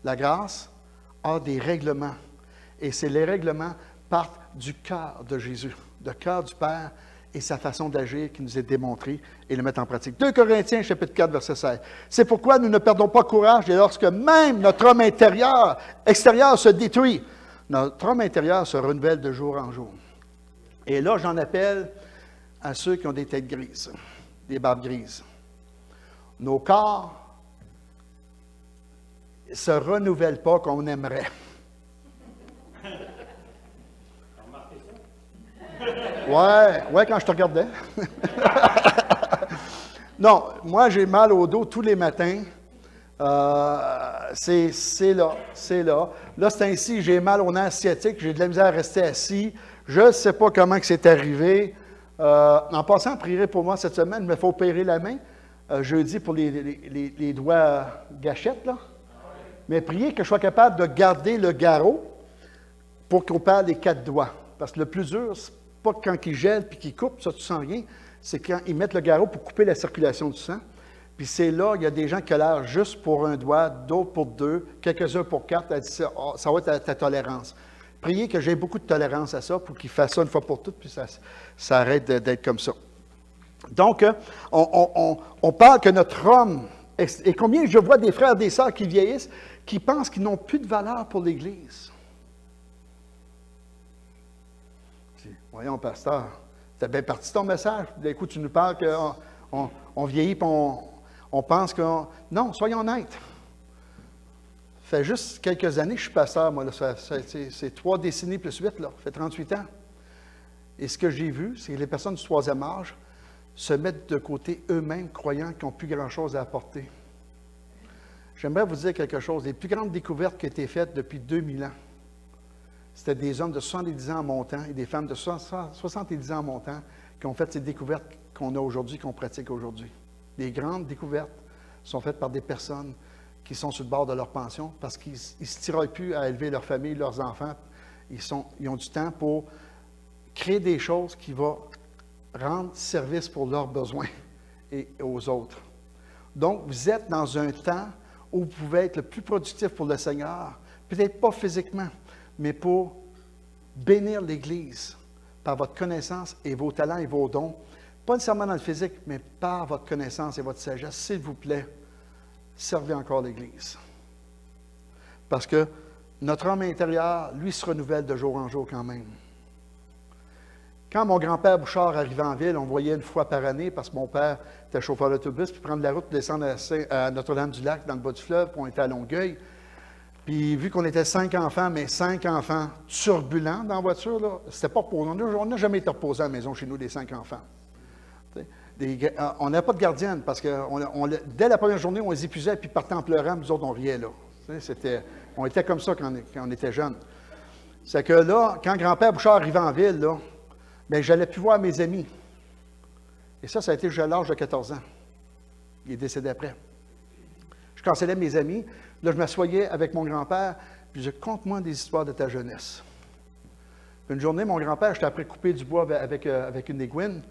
Speaker 2: La grâce a des règlements. Et les règlements partent du cœur de Jésus, du cœur du Père et sa façon d'agir qui nous est démontrée et le mettre en pratique. 2 Corinthiens, chapitre 4, verset 16. C'est pourquoi nous ne perdons pas courage et lorsque même notre homme extérieur se détruit, notre homme intérieur se renouvelle de jour en jour. Et là, j'en appelle à ceux qui ont des têtes grises, des barbes grises. Nos corps ne se renouvellent pas comme on aimerait. Ouais, quand je te regardais. Non, moi, j'ai mal au dos tous les matins. C'est là. Là, c'est ainsi, j'ai mal au nerf sciatique, j'ai de la misère à rester assis. Je ne sais pas comment c'est arrivé. En passant, prierai pour moi cette semaine, il me faut opérer la main. Jeudi pour les doigts gâchettes, là. Mais priez que je sois capable de garder le garrot pour qu'on perde les 4 doigts. Parce que le plus dur, c'est pas quand ils gèlent puis qu'ils coupent, ça tu sens rien, c'est quand ils mettent le garrot pour couper la circulation du sang. Puis c'est là, il y a des gens qui ont l'air juste pour un doigt, d'autres pour 2, quelques-uns pour 4. Elle dit ça va être ta tolérance. Priez que j'ai beaucoup de tolérance à ça pour qu'ils fassent ça une fois pour toutes, puis ça arrête d'être comme ça. Donc, on parle que notre homme, et combien je vois des frères et des sœurs qui vieillissent, qui pensent qu'ils n'ont plus de valeur pour l'Église. Voyons, pasteur, c'était bien parti ton message. D'un coup, tu nous parles qu'on vieillit et on pense que... Non, soyons honnêtes. Ça fait juste quelques années que je suis pasteur, moi. C'est 3 décennies plus 8, là. Ça fait 38 ans. Et ce que j'ai vu, c'est que les personnes du 3e âge se mettent de côté eux-mêmes, croyant qu'ils n'ont plus grand-chose à apporter. J'aimerais vous dire quelque chose. Les plus grandes découvertes qui ont été faites depuis 2000 ans, c'était des hommes de 70 ans en montant et des femmes de 70 ans en montant qui ont fait ces découvertes qu'on a aujourd'hui, qu'on pratique aujourd'hui. Les grandes découvertes sont faites par des personnes qui sont sur le bord de leur pension parce qu'ils ne se tiraillent plus à élever leur famille, leurs enfants. Ils ont du temps pour créer des choses qui vont rendre service pour leurs besoins et aux autres. Donc, vous êtes dans un temps où vous pouvez être le plus productif pour le Seigneur, peut-être pas physiquement, mais pour bénir l'Église par votre connaissance et vos talents et vos dons, pas nécessairement dans le physique, mais par votre connaissance et votre sagesse. S'il vous plaît, servez encore l'Église. Parce que notre homme intérieur, lui, se renouvelle de jour en jour quand même. Quand mon grand-père Bouchard arrivait en ville, on voyait une fois par année, parce que mon père était chauffeur d'autobus, puis prendre la route pour descendre à Notre-Dame-du-Lac, dans le bas du fleuve, puis on était à Longueuil. Puis vu qu'on était 5 enfants, mais 5 enfants turbulents dans la voiture, là, c'était pas pour nous. On n'a jamais été reposés à la maison chez nous, les 5 enfants. On n'avait pas de gardienne, parce que dès la première journée, on les épuisait, puis partait en pleurant, nous autres, on riait là. On était comme ça quand on était jeunes. C'est que là, quand grand-père Bouchard arrivait en ville, là, bien, j'allais plus voir mes amis. Et ça a été jusqu'à l'âge de 14 ans. Il est décédé après. Je cancellais mes amis. Là, je m'assoyais avec mon grand-père, puis je disais, conte-moi des histoires de ta jeunesse. Une journée, mon grand-père, j'étais après couper du bois avec une aiguine.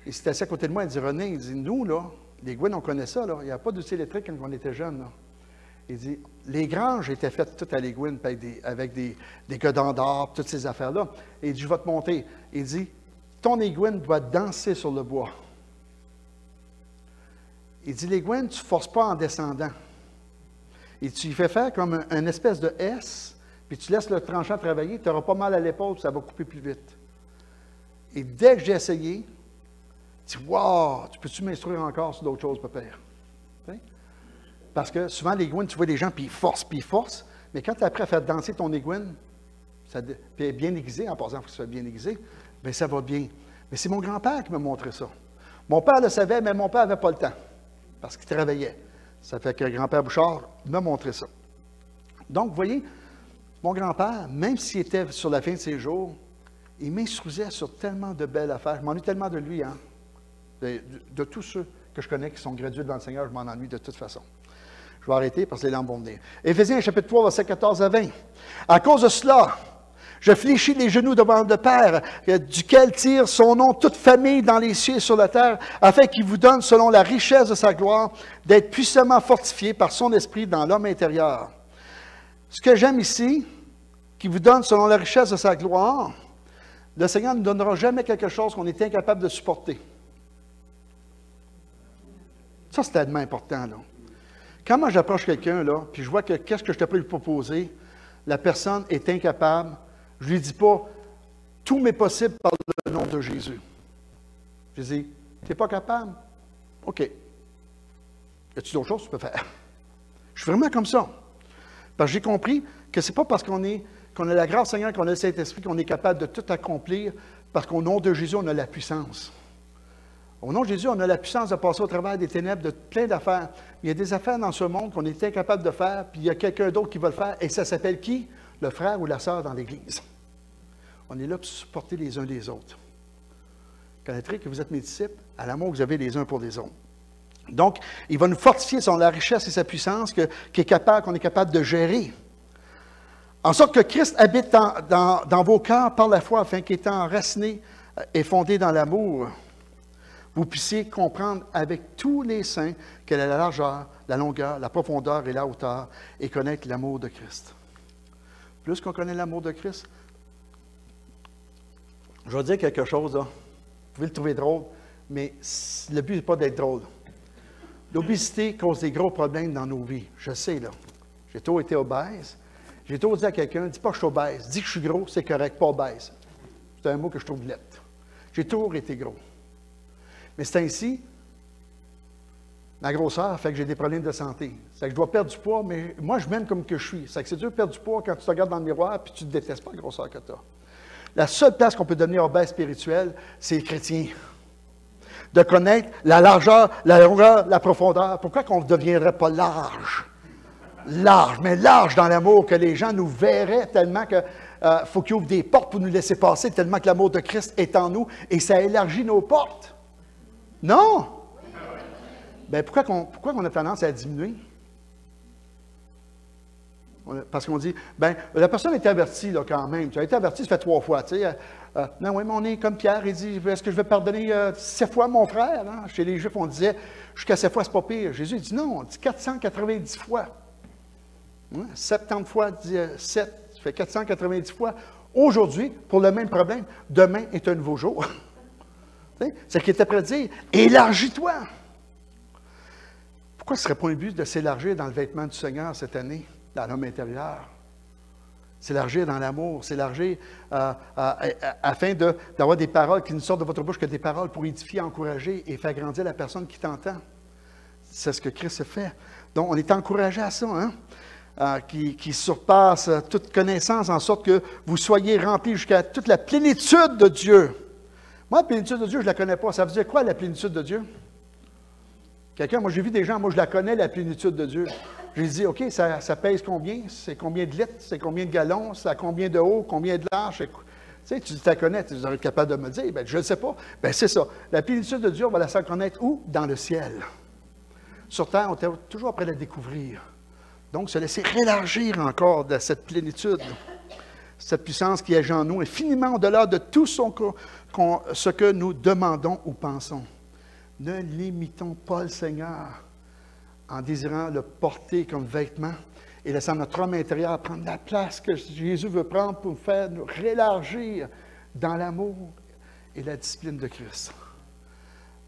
Speaker 2: Il s'était assis à côté de moi, il dit, René, il dit, nous, là, l'aiguine, on connaît ça, là. Il n'y a pas d'outil électrique quand on était jeunes, là. Il dit, les granges étaient faites toutes à l'aiguine, avec des godans d'or, toutes ces affaires-là. Et il dit, je vais te monter. Il dit, ton aiguine doit danser sur le bois. Il dit, l'aiguine, tu ne forces pas en descendant. Et tu y fais faire comme une espèce de S, puis tu laisses le tranchant travailler, tu n'auras pas mal à l'épaule, puis ça va couper plus vite. Et dès que j'ai essayé, tu dis, wow, tu peux-tu m'instruire encore sur d'autres choses, pépère? Parce que souvent, l'aiguine, tu vois des gens, puis ils forcent, mais quand tu es prêt à faire danser ton aiguine, puis bien aiguisé, en passant, il faut que ça soit bien aiguisé, bien, ça va bien. Mais c'est mon grand-père qui m'a montré ça. Mon père le savait, mais mon père n'avait pas le temps, parce qu'il travaillait. Ça fait que grand-père Bouchard m'a montré ça. Donc, vous voyez, mon grand-père, même s'il était sur la fin de ses jours, il m'instruisait sur tellement de belles affaires. Je m'ennuie tellement de lui, hein. De tous ceux que je connais qui sont gradués devant le Seigneur, je m'en ennuie de toute façon. Je vais arrêter parce que les lampes vont venir. Éphésiens chapitre 3, versets 14 à 20. À cause de cela, je fléchis les genoux devant le Père, duquel tire son nom toute famille dans les cieux et sur la terre, afin qu'il vous donne, selon la richesse de sa gloire, d'être puissamment fortifié par son esprit dans l'homme intérieur. Ce que j'aime ici, qui vous donne, selon la richesse de sa gloire, le Seigneur ne nous donnera jamais quelque chose qu'on est incapable de supporter. Ça, c'est tellement important, là. Quand moi j'approche quelqu'un, là, puis je vois que qu'est-ce que je t'ai pas lui proposer, la personne est incapable, je ne lui dis pas, tout m'est possible par le nom de Jésus. Je lui dis, tu n'es pas capable? OK. Y a-t-il d'autres choses que tu peux faire? Je suis vraiment comme ça. Parce que j'ai compris que ce n'est pas parce qu'on a la grâce Seigneur, qu'on a le Saint-Esprit, qu'on est capable de tout accomplir parce qu'au nom de Jésus, on a la puissance. Au nom de Jésus, on a la puissance de passer au travers des ténèbres, de plein d'affaires. Il y a des affaires dans ce monde qu'on est incapable de faire, puis il y a quelqu'un d'autre qui va le faire, et ça s'appelle qui? Le frère ou la sœur dans l'Église. On est là pour supporter les uns les autres. Connaîtrez que vous êtes mes disciples à l'amour que vous avez les uns pour les autres. Donc, il va nous fortifier sur la richesse et sa puissance qu'on est capable de gérer. En sorte que Christ habite dans vos cœurs par la foi, afin qu'étant enraciné et fondé dans l'amour, vous puissiez comprendre avec tous les saints quelle est la largeur, la longueur, la profondeur et la hauteur, et connaître l'amour de Christ. Plus qu'on connaît l'amour de Christ, je vais dire quelque chose, là. Vous pouvez le trouver drôle, mais le but n'est pas d'être drôle. L'obésité cause des gros problèmes dans nos vies. Je sais, là. J'ai toujours été obèse. J'ai toujours dit à quelqu'un, dis pas que je suis obèse, dis que je suis gros, c'est correct, pas obèse. C'est un mot que je trouve lettre. J'ai toujours été gros. Mais c'est ainsi, ma grosseur fait que j'ai des problèmes de santé. C'est que je dois perdre du poids, mais moi, je m'aime comme que je suis. C'est que c'est dur de perdre du poids quand tu te regardes dans le miroir et tu ne détestes pas la grosseur que tu as. La seule place qu'on peut devenir obèse spirituel, c'est les chrétiens. De connaître la largeur, la longueur, la profondeur. Pourquoi qu'on ne deviendrait pas large? Large, mais large dans l'amour, que les gens nous verraient tellement qu'il faut qu'ils ouvrent des portes pour nous laisser passer, tellement que l'amour de Christ est en nous et ça élargit nos portes. Non! Bien, pourquoi on a tendance à diminuer? Parce qu'on dit, bien, la personne a été avertie là, quand même. Tu as été averti, ça fait 3 fois. Tu sais, non, oui, mais on est comme Pierre, il dit, est-ce que je vais pardonner 7 fois mon frère? Hein? Chez les Juifs, on disait, jusqu'à 7 fois, c'est pas pire. Jésus il dit non, on dit 490 fois. Hein? 70 fois 7, ça fait 490 fois. Aujourd'hui, pour le même problème, demain est un nouveau jour. C'est ce qu'il était prêt à dire. Élargis-toi. Pourquoi ce ne serait pas un but de s'élargir dans le vêtement du Seigneur cette année, dans l'homme intérieur? S'élargir dans l'amour, s'élargir afin d'avoir des paroles qui ne sortent de votre bouche que des paroles pour édifier, encourager et faire grandir la personne qui t'entend. C'est ce que Christ fait. Donc, on est encouragé à ça, hein? Qui surpasse toute connaissance, en sorte que vous soyez remplis jusqu'à toute la plénitude de Dieu. Moi, la plénitude de Dieu, je ne la connais pas. Ça veut dire quoi, la plénitude de Dieu? Quelqu'un, moi, j'ai vu des gens, moi, je la connais, la plénitude de Dieu. J'ai dit, OK, ça pèse combien? C'est combien de litres? C'est combien de gallons? C'est à combien de haut? Combien de large? Tu sais, tu la connais, tu es capable de me dire. Bien, je ne le sais pas. Bien, c'est ça. La plénitude de Dieu, on va la faire connaître où? Dans le ciel. Sur terre, on est toujours après la découvrir. Donc, se laisser rélargir encore de cette plénitude. Cette puissance qui agit en nous, infiniment au-delà de tout ce que nous demandons ou pensons. Ne limitons pas le Seigneur en désirant le porter comme vêtement et laissant notre homme intérieur prendre la place que Jésus veut prendre pour faire nous rélargir dans l'amour et la discipline de Christ.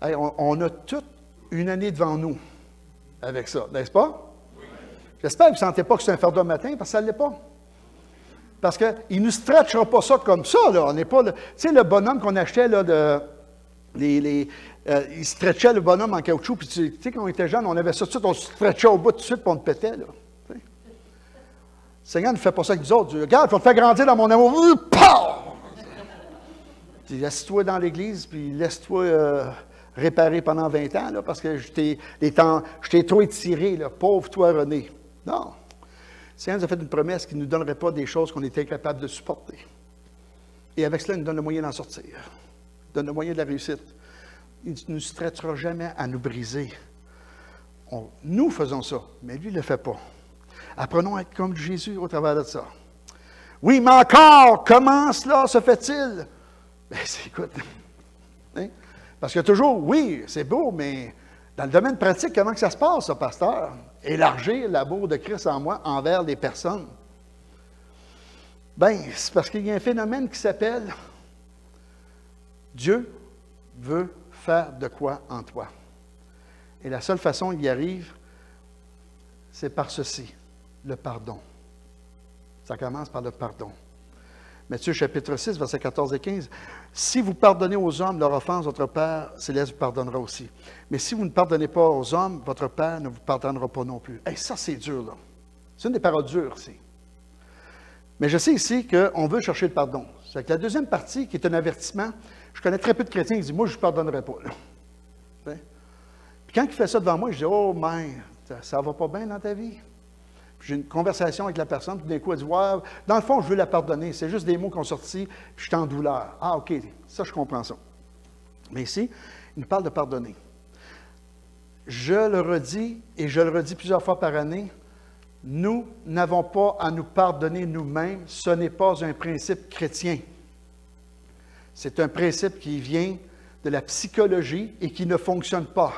Speaker 2: Hey, on a toute une année devant nous avec ça, n'est-ce pas? Oui. J'espère que vous ne sentez pas que c'est un fardeau matin, parce que ça ne l'est pas. Parce qu'il ne nous stretchera pas ça comme ça. Là. On n'est pas. Tu sais, le bonhomme qu'on achetait, là, il stretchait le bonhomme en caoutchouc. Puis tu sais, quand on était jeune, on avait ça tout de suite, on se stretchait au bout tout de suite, puis on le pétait. Là. Le Seigneur ne fait pas ça avec nous autres. Regarde, il faut te faire grandir dans mon amour. Puis laisse-toi dans l'église, puis laisse-toi réparer pendant 20 ans, là, parce que je t'ai trop étiré, là, pauvre toi, René. Non. Le Seigneur nous a fait une promesse qu'il ne nous donnerait pas des choses qu'on était incapable de supporter. Et avec cela, il nous donne le moyen d'en sortir. Il donne le moyen de la réussite. Il ne nous stretchera jamais à nous briser. Nous faisons ça, mais lui ne le fait pas. Apprenons à être comme Jésus au travers de ça. Oui, mais encore, comment cela se fait-il? Bien, écoute, hein? Parce que toujours, oui, c'est beau, mais dans le domaine pratique, comment que ça se passe, ça, pasteur? Élargir l'amour de Christ en moi envers les personnes. Bien, c'est parce qu'il y a un phénomène qui s'appelle Dieu veut faire de quoi en toi. Et la seule façon qu'il y arrive, c'est par ceci, le pardon. Ça commence par le pardon. Matthieu chapitre 6, versets 14 et 15. « Si vous pardonnez aux hommes leur offense, votre Père céleste vous pardonnera aussi. Mais si vous ne pardonnez pas aux hommes, votre Père ne vous pardonnera pas non plus. » Hey, ça, c'est dur, là. C'est une des paroles dures, ici. Mais je sais ici qu'on veut chercher le pardon. C'est que la deuxième partie, qui est un avertissement, je connais très peu de chrétiens qui disent, moi, je ne pardonnerai pas. Puis quand il fait ça devant moi, je dis, oh, man, ça ne va pas bien dans ta vie? J'ai une conversation avec la personne, puis d'un coup, elle dit, ouais, dans le fond, je veux la pardonner. C'est juste des mots qui ont sorti, puis je suis en douleur. Ah, OK, ça, je comprends ça. Mais ici, il nous parle de pardonner. Je le redis, et je le redis plusieurs fois par année, nous n'avons pas à nous pardonner nous-mêmes. Ce n'est pas un principe chrétien. C'est un principe qui vient de la psychologie et qui ne fonctionne pas.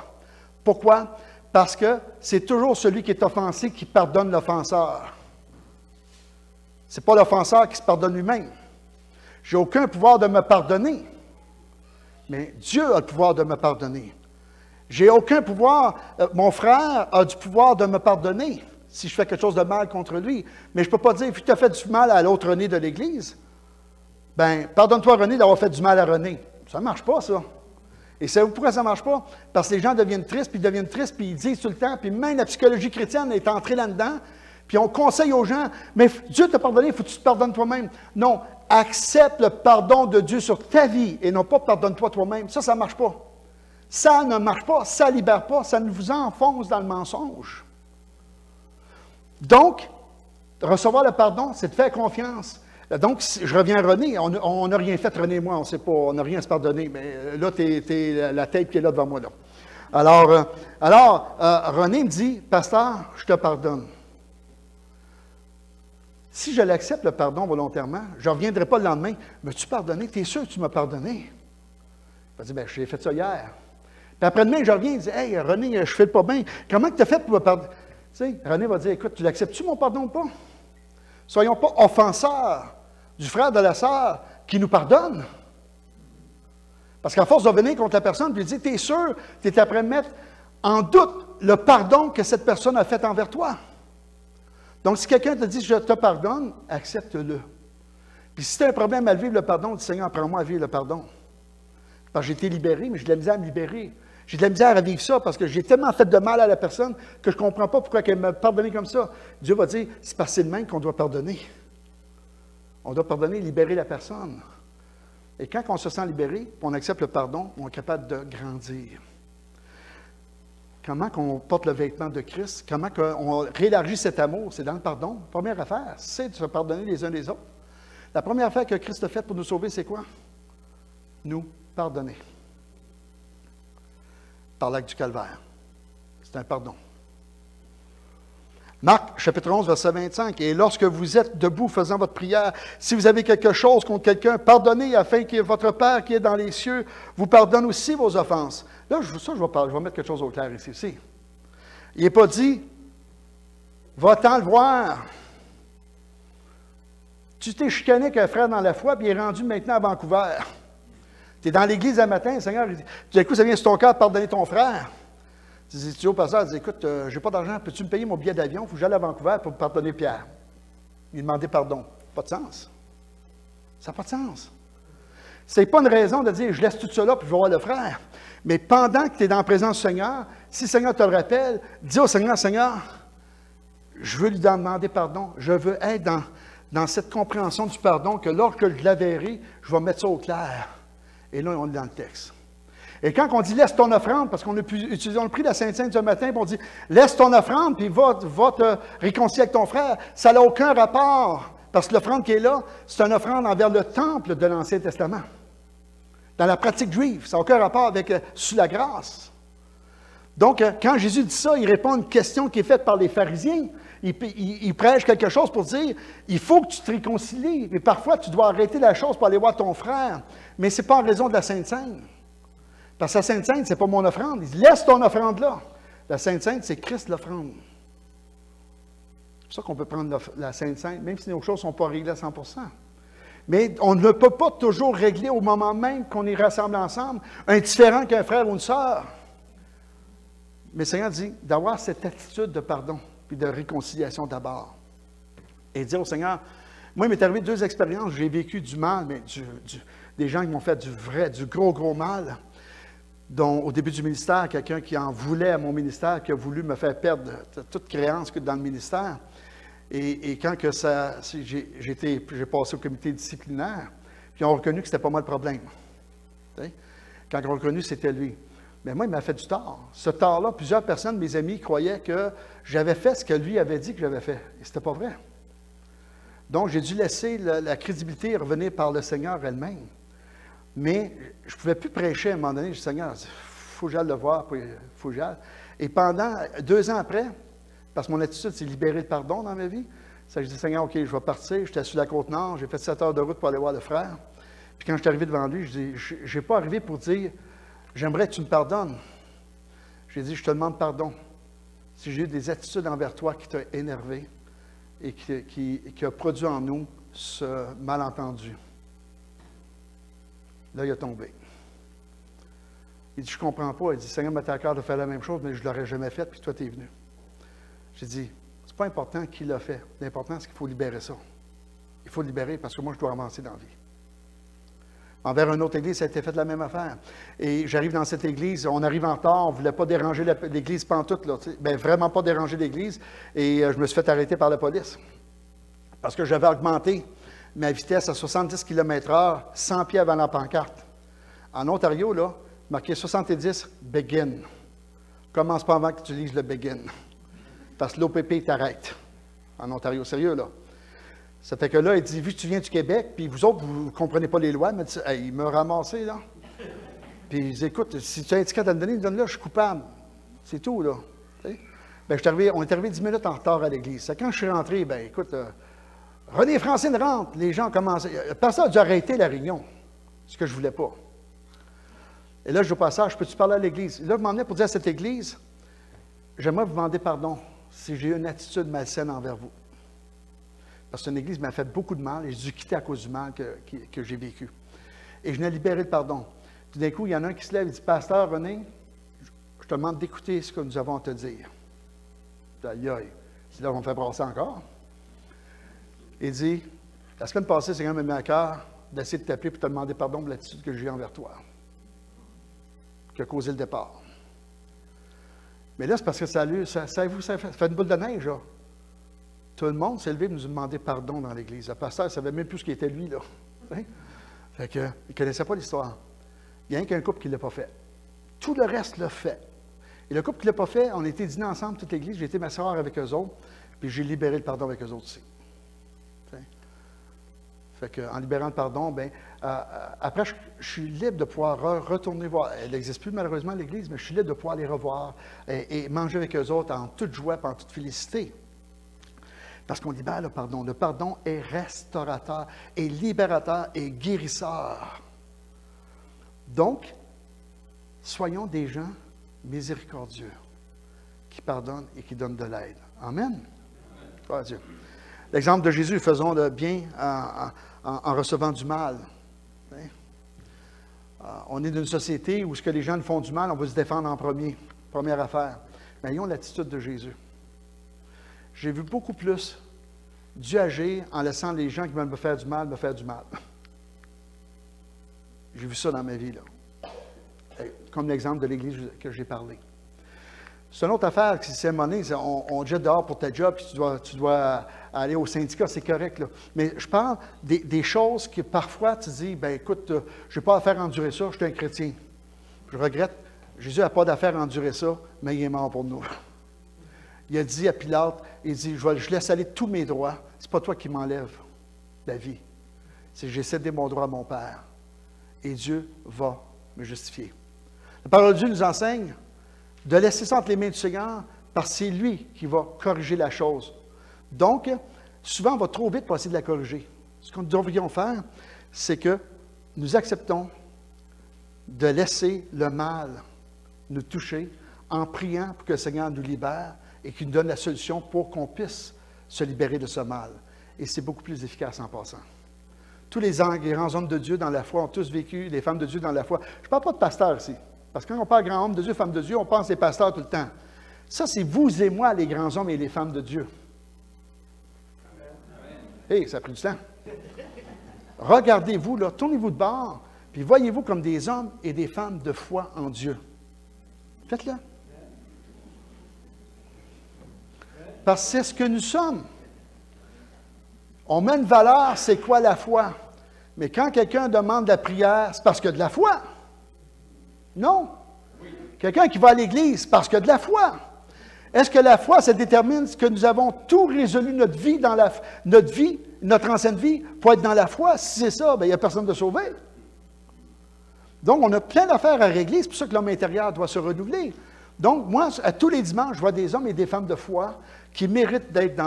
Speaker 2: Pourquoi? Parce que c'est toujours celui qui est offensé qui pardonne l'offenseur. Ce n'est pas l'offenseur qui se pardonne lui-même. Je n'ai aucun pouvoir de me pardonner, mais Dieu a le pouvoir de me pardonner. J'ai aucun pouvoir, mon frère a du pouvoir de me pardonner si je fais quelque chose de mal contre lui. Mais je ne peux pas dire, puis tu as fait du mal à l'autre René de l'Église. Bien, pardonne-toi René d'avoir fait du mal à René. Ça ne marche pas, ça. Et savez-vous pourquoi ça ne marche pas? Parce que les gens deviennent tristes, puis ils disent tout le temps, puis même la psychologie chrétienne est entrée là-dedans, puis on conseille aux gens, mais Dieu t'a pardonné, il faut que tu te pardonnes toi-même. Non, accepte le pardon de Dieu sur ta vie, et non pas pardonne-toi toi-même. Ça ne marche pas. Ça ne marche pas, ça ne libère pas, ça nous vous enfonce dans le mensonge. Donc, recevoir le pardon, c'est de faire confiance. Donc, je reviens à René. On n'a rien fait, René et moi, on n'a rien à se pardonner. Mais là, tu es la tête qui est là devant moi. Là. Alors, René me dit, Pasteur, je te pardonne. Si je l'accepte, le pardon, volontairement, je ne reviendrai pas le lendemain. M'as-tu pardonné? Tu es sûr que tu m'as pardonné? Il va dire, bien, j'ai fait ça hier. Puis après-demain, je reviens, il dit, hey, René, je ne fais pas bien. Comment tu as fait pour me pardonner? Tu sais, René va dire, écoute, tu l'acceptes-tu mon pardon ou pas? Soyons pas offenseurs du frère, de la sœur qui nous pardonne. Parce qu'à force de venir contre la personne, puis il dit, tu es sûr, tu es après mettre en doute le pardon que cette personne a fait envers toi. Donc, si quelqu'un te dit, je te pardonne, accepte-le. Puis si tu as un problème à vivre le pardon, dis, Seigneur, apprends-moi à vivre le pardon. Parce que j'ai été libéré, mais j'ai de la misère à me libérer. J'ai de la misère à vivre ça parce que j'ai tellement fait de mal à la personne que je ne comprends pas pourquoi elle m'a pardonné comme ça. Dieu va dire, c'est parce que c'est le même qu'on doit pardonner. On doit pardonner, libérer la personne. Et quand on se sent libéré, on accepte le pardon, on est capable de grandir. Comment qu'on porte le vêtement de Christ? Comment qu'on réélargit cet amour? C'est dans le pardon. Première affaire, c'est de se pardonner les uns les autres. La première affaire que Christ a faite pour nous sauver, c'est quoi? Nous pardonner. Par l'acte du calvaire. C'est un pardon. Marc, chapitre 11, verset 25. « Et lorsque vous êtes debout faisant votre prière, si vous avez quelque chose contre quelqu'un, pardonnez afin que votre Père qui est dans les cieux vous pardonne aussi vos offenses. » Là, je vais mettre quelque chose au clair ici. Il n'est pas dit « Va-t'en le voir. Tu t'es chicané avec un frère dans la foi, puis il est rendu maintenant à Vancouver. Tu es dans l'église un matin, le Seigneur, il dit, du coup, ça vient sur ton cœur de pardonner ton frère. Tu dis au pasteur, tu dis, écoute, je n'ai pas d'argent, peux-tu me payer mon billet d'avion? Il faut que j'aille à Vancouver pour pardonner Pierre. Il demandait pardon. Pas de sens. Ça n'a pas de sens. Ce n'est pas une raison de dire, je laisse tout ça là, puis je vais voir le frère. Mais pendant que tu es dans la présence du Seigneur, si le Seigneur te le rappelle, dis au Seigneur, Seigneur, je veux lui demander pardon. Je veux être dans cette compréhension du pardon que lorsque je la verrai, je vais mettre ça au clair. Et là, on est dans le texte. Et quand on dit « laisse ton offrande », parce qu'on a pris la Sainte-Sainte ce matin, puis on dit « laisse ton offrande, puis va te réconcilier avec ton frère », ça n'a aucun rapport, parce que l'offrande qui est là, c'est une offrande envers le temple de l'Ancien Testament. Dans la pratique juive, ça n'a aucun rapport avec sous la grâce. Donc, quand Jésus dit ça, il répond à une question qui est faite par les pharisiens. Il prêche quelque chose pour dire, il faut que tu te réconcilies, mais parfois tu dois arrêter la chose pour aller voir ton frère. Mais ce n'est pas en raison de la Sainte-Sainte. Parce que la Sainte-Sainte, ce n'est pas mon offrande. Il dit, laisse ton offrande là. La Sainte-Sainte, c'est Christ l'offrande. C'est pour ça qu'on peut prendre la Sainte-Sainte, même si nos choses ne sont pas réglées à 100%. Mais on ne peut pas toujours régler au moment même qu'on est rassemblés ensemble un différent qu'un frère ou une sœur. Mais le Seigneur dit d'avoir cette attitude de pardon puis de réconciliation d'abord. Et dire au Seigneur, moi, il m'est arrivé 2 expériences, j'ai vécu du mal, mais des gens qui m'ont fait du gros mal, dont au début du ministère, quelqu'un qui en voulait à mon ministère, qui a voulu me faire perdre toute créance dans le ministère. Et quand que j'ai passé au comité disciplinaire, puis ils ont reconnu que c'était pas moi le problème. T'sais? Quand ils ont reconnu que c'était lui. Mais moi, il m'a fait du tort. Ce tort-là, plusieurs personnes, mes amis, croyaient que j'avais fait ce que lui avait dit que j'avais fait. Et c'était pas vrai. Donc, j'ai dû laisser la crédibilité revenir par le Seigneur elle-même. Mais je ne pouvais plus prêcher à un moment donné. Je dis, Seigneur, il faut que j'aille le voir, il faut que j'aille. Et pendant 2 ans après, parce que mon attitude, c'est libérer le pardon dans ma vie, ça, je dis, Seigneur, OK, je vais partir. J'étais sur la Côte-Nord, j'ai fait 7 heures de route pour aller voir le frère. Puis quand je suis arrivé devant lui, je dis, je n'ai pas arrivé pour dire, j'aimerais que tu me pardonnes. J'ai dit, je te demande pardon. Si j'ai eu des attitudes envers toi qui t'ont énervé et qui a produit en nous ce malentendu. Là, il a tombé. Il dit, je ne comprends pas. Il dit, Seigneur m'a accordé de faire la même chose, mais je ne l'aurais jamais fait, puis toi, tu es venu. J'ai dit, c'est pas important qui l'a fait. L'important, c'est qu'il faut libérer ça. Il faut libérer parce que moi, je dois avancer dans la vie. Envers une autre église, ça a été fait la même affaire. Et j'arrive dans cette église, on arrive en retard, on ne voulait pas déranger l'église pantoute, là, bien, vraiment pas déranger l'église. Et je me suis fait arrêter par la police. Parce que j'avais augmenté ma vitesse à 70 km/h, 100 pieds avant la pancarte. En Ontario, là, marqué 70, begin. Commence pas avant que tu lises le begin. Parce que l'OPP t'arrête. En Ontario, sérieux, là. Ça fait que là, il dit, vu que tu viens du Québec, puis vous autres, vous ne comprenez pas les lois, mais hey, il m'a ramassé, là. Puis il dit, écoute, si tu as un indicat à me donner, donne-le, je suis coupable. C'est tout, là. Bien, on est arrivé 10 minutes en retard à l'église. C'est quand je suis rentré, bien, écoute, René Francine rentre. Les gens ont commencé. Personne n'a dû arrêter la réunion. Ce que je ne voulais pas. Et là, je dis au passage, peux-tu parler à l'église? Là, vous m'emmenez pour dire à cette église, j'aimerais vous demander pardon si j'ai eu une attitude malsaine envers vous. Parce que une église m'a fait beaucoup de mal et j'ai dû quitter à cause du mal que j'ai vécu. Et je n'ai libéré le pardon. Tout d'un coup, il y en a un qui se lève et dit, Pasteur René, je te demande d'écouter ce que nous avons à te dire. Aïe, aïe. C'est là qu'on me fait brasser encore. Il dit, la semaine passée, le Seigneur m'a mis à cœur d'essayer de t'appeler pour te demander pardon pour l'attitude que j'ai eue envers toi, qui a causé le départ. Mais là, c'est parce que ça fait une boule de neige, là. Tout le monde s'est levé et nous a demandé pardon dans l'Église. Le pasteur ne savait même plus ce qui était lui, là. Fait que, il ne connaissait pas l'histoire. Il y a rien qu'un couple qui ne l'a pas fait. Tout le reste l'a fait. Et le couple qui ne l'a pas fait, on était dîner ensemble, toute l'Église. J'ai été m'asseoir avec eux autres, puis j'ai libéré le pardon avec eux autres aussi. Fait que, en libérant le pardon, bien, après, je suis libre de pouvoir retourner voir. Elle n'existe plus malheureusement l'Église, mais je suis libre de pouvoir les revoir et manger avec eux autres en toute joie et en toute félicité. Parce qu'on libère le pardon. Le pardon est restaurateur, est libérateur et guérisseur. Donc, soyons des gens miséricordieux, qui pardonnent et qui donnent de l'aide. Amen. Gloire à Dieu. L'exemple de Jésus, faisons le bien en recevant du mal. On est d'une société où ce que les gens nous font du mal, on va se défendre en premier. Première affaire. Mais ayons l'attitude de Jésus. J'ai vu beaucoup plus Dieu agir en laissant les gens qui veulent me faire du mal. J'ai vu ça dans ma vie, là. Comme l'exemple de l'Église que j'ai parlé. C'est une autre affaire, si c'est monnaie, on te jette dehors pour ta job, puis tu dois aller au syndicat, c'est correct, là. Mais je parle des choses que parfois tu dis, ben écoute, je n'ai pas affaire à endurer ça, je suis un chrétien. Je regrette, Jésus n'a pas d'affaire à endurer ça, mais il est mort pour nous. Il a dit à Pilate, il dit, je laisse aller tous mes droits, c'est pas toi qui m'enlèves la vie. C'est que j'ai cédé mon droit à mon Père. Et Dieu va me justifier. La parole de Dieu nous enseigne de laisser ça entre les mains du Seigneur, parce que c'est lui qui va corriger la chose. Donc, souvent, on va trop vite pour essayer de la corriger. Ce que nous devrions faire, c'est que nous acceptons de laisser le mal nous toucher en priant pour que le Seigneur nous libère et qu'il nous donne la solution pour qu'on puisse se libérer de ce mal. Et c'est beaucoup plus efficace en passant. Tous les grands hommes de Dieu dans la foi ont tous vécu, les femmes de Dieu dans la foi. Je ne parle pas de pasteurs ici. Parce que quand on parle grand homme de Dieu, femme de Dieu, on pense les pasteurs tout le temps. Ça, c'est vous et moi, les grands hommes et les femmes de Dieu. Hé, ça a pris du temps. Regardez-vous, là, tournez-vous de bord, puis voyez-vous comme des hommes et des femmes de foi en Dieu. Faites-le. Parce que c'est ce que nous sommes. On met une valeur, c'est quoi la foi? Mais quand quelqu'un demande de la prière, c'est parce qu'il y a de la foi. Non. Quelqu'un qui va à l'Église, parce qu'il y a de la foi. Est-ce que la foi, ça détermine que nous avons tout résolu notre vie, notre ancienne vie, pour être dans la foi? Si c'est ça, bien, il n'y a personne de sauvé. Donc, on a plein d'affaires à régler. C'est pour ça que l'homme intérieur doit se renouveler. Donc, moi, à tous les dimanches, je vois des hommes et des femmes de foi qui méritent d'être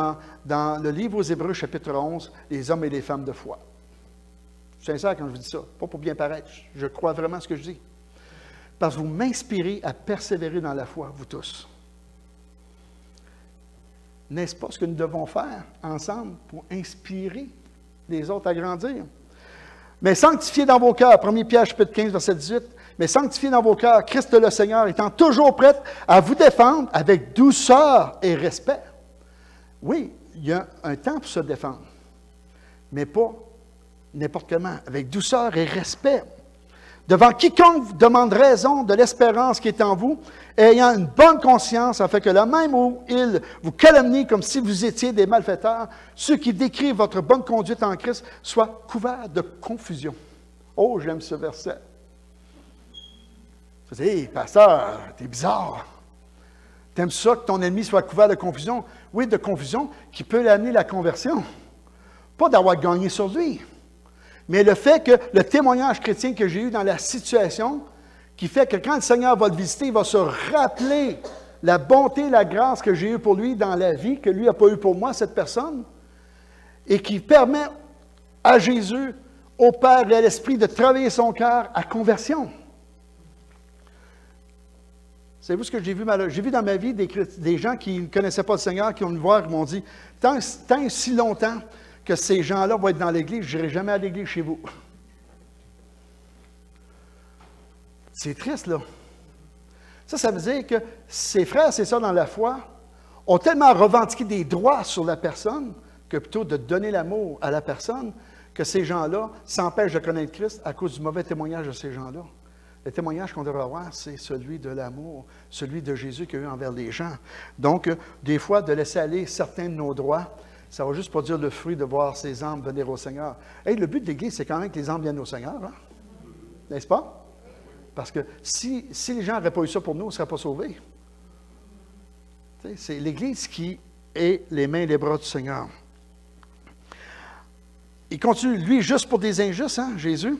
Speaker 2: dans le livre aux Hébreux, chapitre 11, les hommes et les femmes de foi. Je suis sincère quand je vous dis ça, pas pour bien paraître. Je crois vraiment ce que je dis. Parce que vous m'inspirez à persévérer dans la foi, vous tous. N'est-ce pas ce que nous devons faire ensemble pour inspirer les autres à grandir? Mais sanctifiez dans vos cœurs, 1 Pierre chapitre 15, verset 18, mais sanctifiez dans vos cœurs Christ le Seigneur, étant toujours prêt à vous défendre avec douceur et respect. Oui, il y a un temps pour se défendre, mais pas n'importe comment, avec douceur et respect. Devant quiconque vous demande raison de l'espérance qui est en vous, ayant une bonne conscience, afin que là même où il vous calomnie comme si vous étiez des malfaiteurs, ceux qui décrivent votre bonne conduite en Christ soient couverts de confusion. Oh, j'aime ce verset. Vous dites, hey, pasteur, t'es bizarre. T'aimes ça que ton ennemi soit couvert de confusion? Oui, de confusion qui peut l'amener à la conversion. Pas d'avoir gagné sur lui. Mais le fait que le témoignage chrétien que j'ai eu dans la situation, qui fait que quand le Seigneur va le visiter, il va se rappeler la bonté, la grâce que j'ai eue pour lui dans la vie, que lui n'a pas eu pour moi, cette personne, et qui permet à Jésus, au Père et à l'Esprit de travailler son cœur à conversion. Savez-vous ce que j'ai vu? J'ai vu dans ma vie des gens qui ne connaissaient pas le Seigneur, qui ont me voir, qui m'ont dit, tant et si longtemps que ces gens-là vont être dans l'Église, je n'irai jamais à l'Église chez vous. C'est triste, là. Ça veut dire que ces frères et ces sœurs dans la foi ont tellement revendiqué des droits sur la personne que plutôt de donner l'amour à la personne, que ces gens-là s'empêchent de connaître Christ à cause du mauvais témoignage de ces gens-là. Le témoignage qu'on devrait avoir, c'est celui de l'amour, celui de Jésus qu'il y a eu envers les gens. Donc, des fois, de laisser aller certains de nos droits, ça ne va juste produire le fruit de voir ces âmes venir au Seigneur. Hey, le but de l'Église, c'est quand même que les âmes viennent au Seigneur, hein? N'est-ce pas? Parce que si les gens n'auraient pas eu ça pour nous, on ne serait pas sauvés. C'est l'Église qui est les mains et les bras du Seigneur. Il continue, lui, juste pour des injustes, hein, Jésus.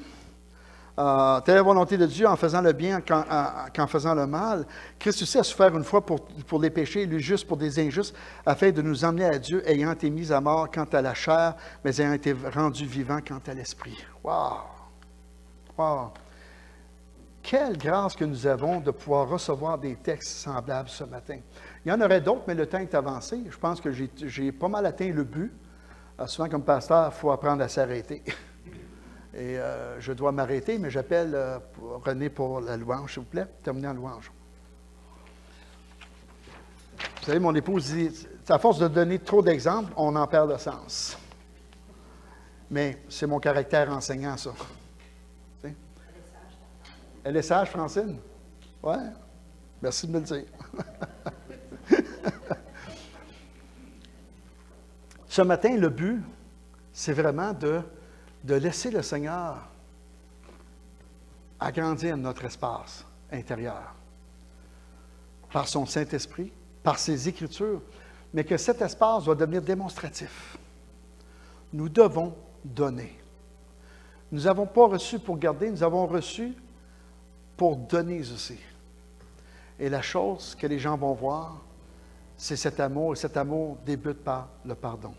Speaker 2: Telle la volonté de Dieu en faisant le bien qu'en faisant le mal. Christ aussi a souffert une fois pour les péchés, lui juste pour des injustes, afin de nous emmener à Dieu, ayant été mis à mort quant à la chair, mais ayant été rendu vivant quant à l'esprit. Wow! Wow! Quelle grâce que nous avons de pouvoir recevoir des textes semblables ce matin. Il y en aurait d'autres, mais le temps est avancé. Je pense que j'ai pas mal atteint le but. Souvent, comme pasteur, il faut apprendre à s'arrêter. Et je dois m'arrêter, mais j'appelle René pour la louange, s'il vous plaît. Terminer en louange. Vous savez, mon épouse dit, à force de donner trop d'exemples, on en perd le sens. Mais c'est mon caractère enseignant, ça. T'sais? Elle est sage, Francine? Oui. Merci de me le dire. Ce matin, le but, c'est vraiment de laisser le Seigneur agrandir notre espace intérieur par son Saint-Esprit, par ses Écritures, mais que cet espace doit devenir démonstratif. Nous devons donner. Nous n'avons pas reçu pour garder, nous avons reçu pour donner aussi. Et la chose que les gens vont voir, c'est cet amour, et cet amour débute par le pardon.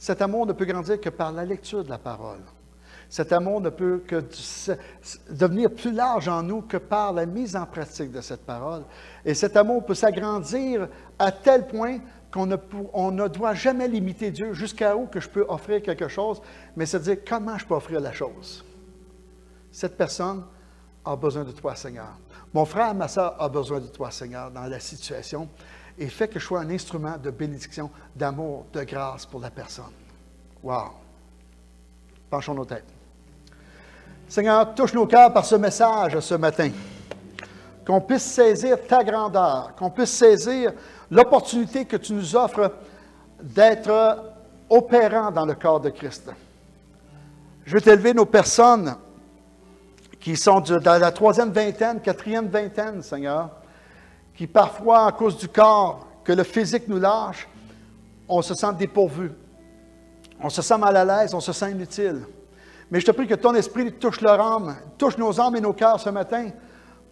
Speaker 2: Cet amour ne peut grandir que par la lecture de la parole. Cet amour ne peut que devenir plus large en nous que par la mise en pratique de cette parole. Et cet amour peut s'agrandir à tel point qu'on ne doit jamais limiter Dieu jusqu'à où que je peux offrir quelque chose, mais c'est dire comment je peux offrir la chose. Cette personne a besoin de toi, Seigneur. Mon frère, ma soeur a besoin de toi, Seigneur, dans la situation. Et fait que je sois un instrument de bénédiction, d'amour, de grâce pour la personne. Wow! Penchons nos têtes. Seigneur, touche nos cœurs par ce message ce matin. Qu'on puisse saisir ta grandeur, qu'on puisse saisir l'opportunité que tu nous offres d'être opérant dans le corps de Christ. Je veux t'élever nos personnes qui sont dans la 3e vingtaine, 4e vingtaine, Seigneur, qui parfois, à cause du corps, que le physique nous lâche, on se sent dépourvu. On se sent mal à l'aise, on se sent inutile. Mais je te prie que ton esprit touche leur âme, touche nos âmes et nos cœurs ce matin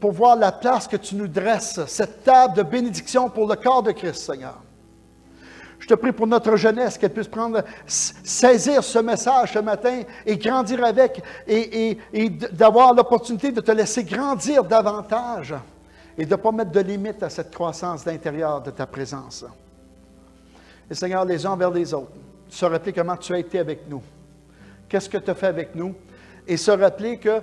Speaker 2: pour voir la place que tu nous dresses, cette table de bénédiction pour le corps de Christ, Seigneur. Je te prie pour notre jeunesse, qu'elle puisse saisir ce message ce matin et grandir avec et d'avoir l'opportunité de te laisser grandir davantage et de ne pas mettre de limite à cette croissance d'intérieur de ta présence. Et Seigneur, les uns envers les autres, se rappeler comment tu as été avec nous. Qu'est-ce que tu as fait avec nous? Et se rappeler que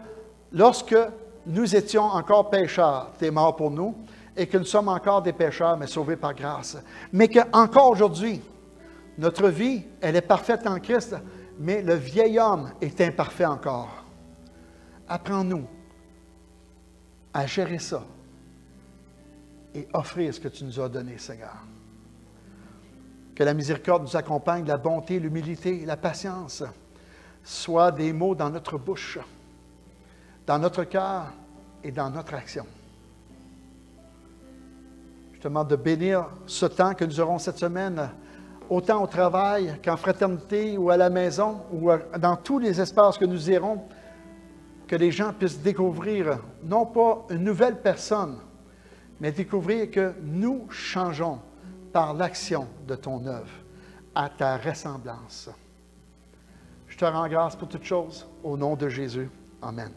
Speaker 2: lorsque nous étions encore pécheurs, tu es mort pour nous, et que nous sommes encore des pécheurs, mais sauvés par grâce. Mais qu'encore aujourd'hui, notre vie, elle est parfaite en Christ, mais le vieil homme est imparfait encore. Apprends-nous à gérer ça et offrir ce que tu nous as donné, Seigneur. Que la miséricorde nous accompagne, la bonté, l'humilité, la patience soient des mots dans notre bouche, dans notre cœur et dans notre action. Je te demande de bénir ce temps que nous aurons cette semaine, autant au travail qu'en fraternité ou à la maison ou dans tous les espaces que nous irons, que les gens puissent découvrir non pas une nouvelle personne, mais découvrir que nous changeons par l'action de ton œuvre à ta ressemblance. Je te rends grâce pour toutes choses, au nom de Jésus. Amen.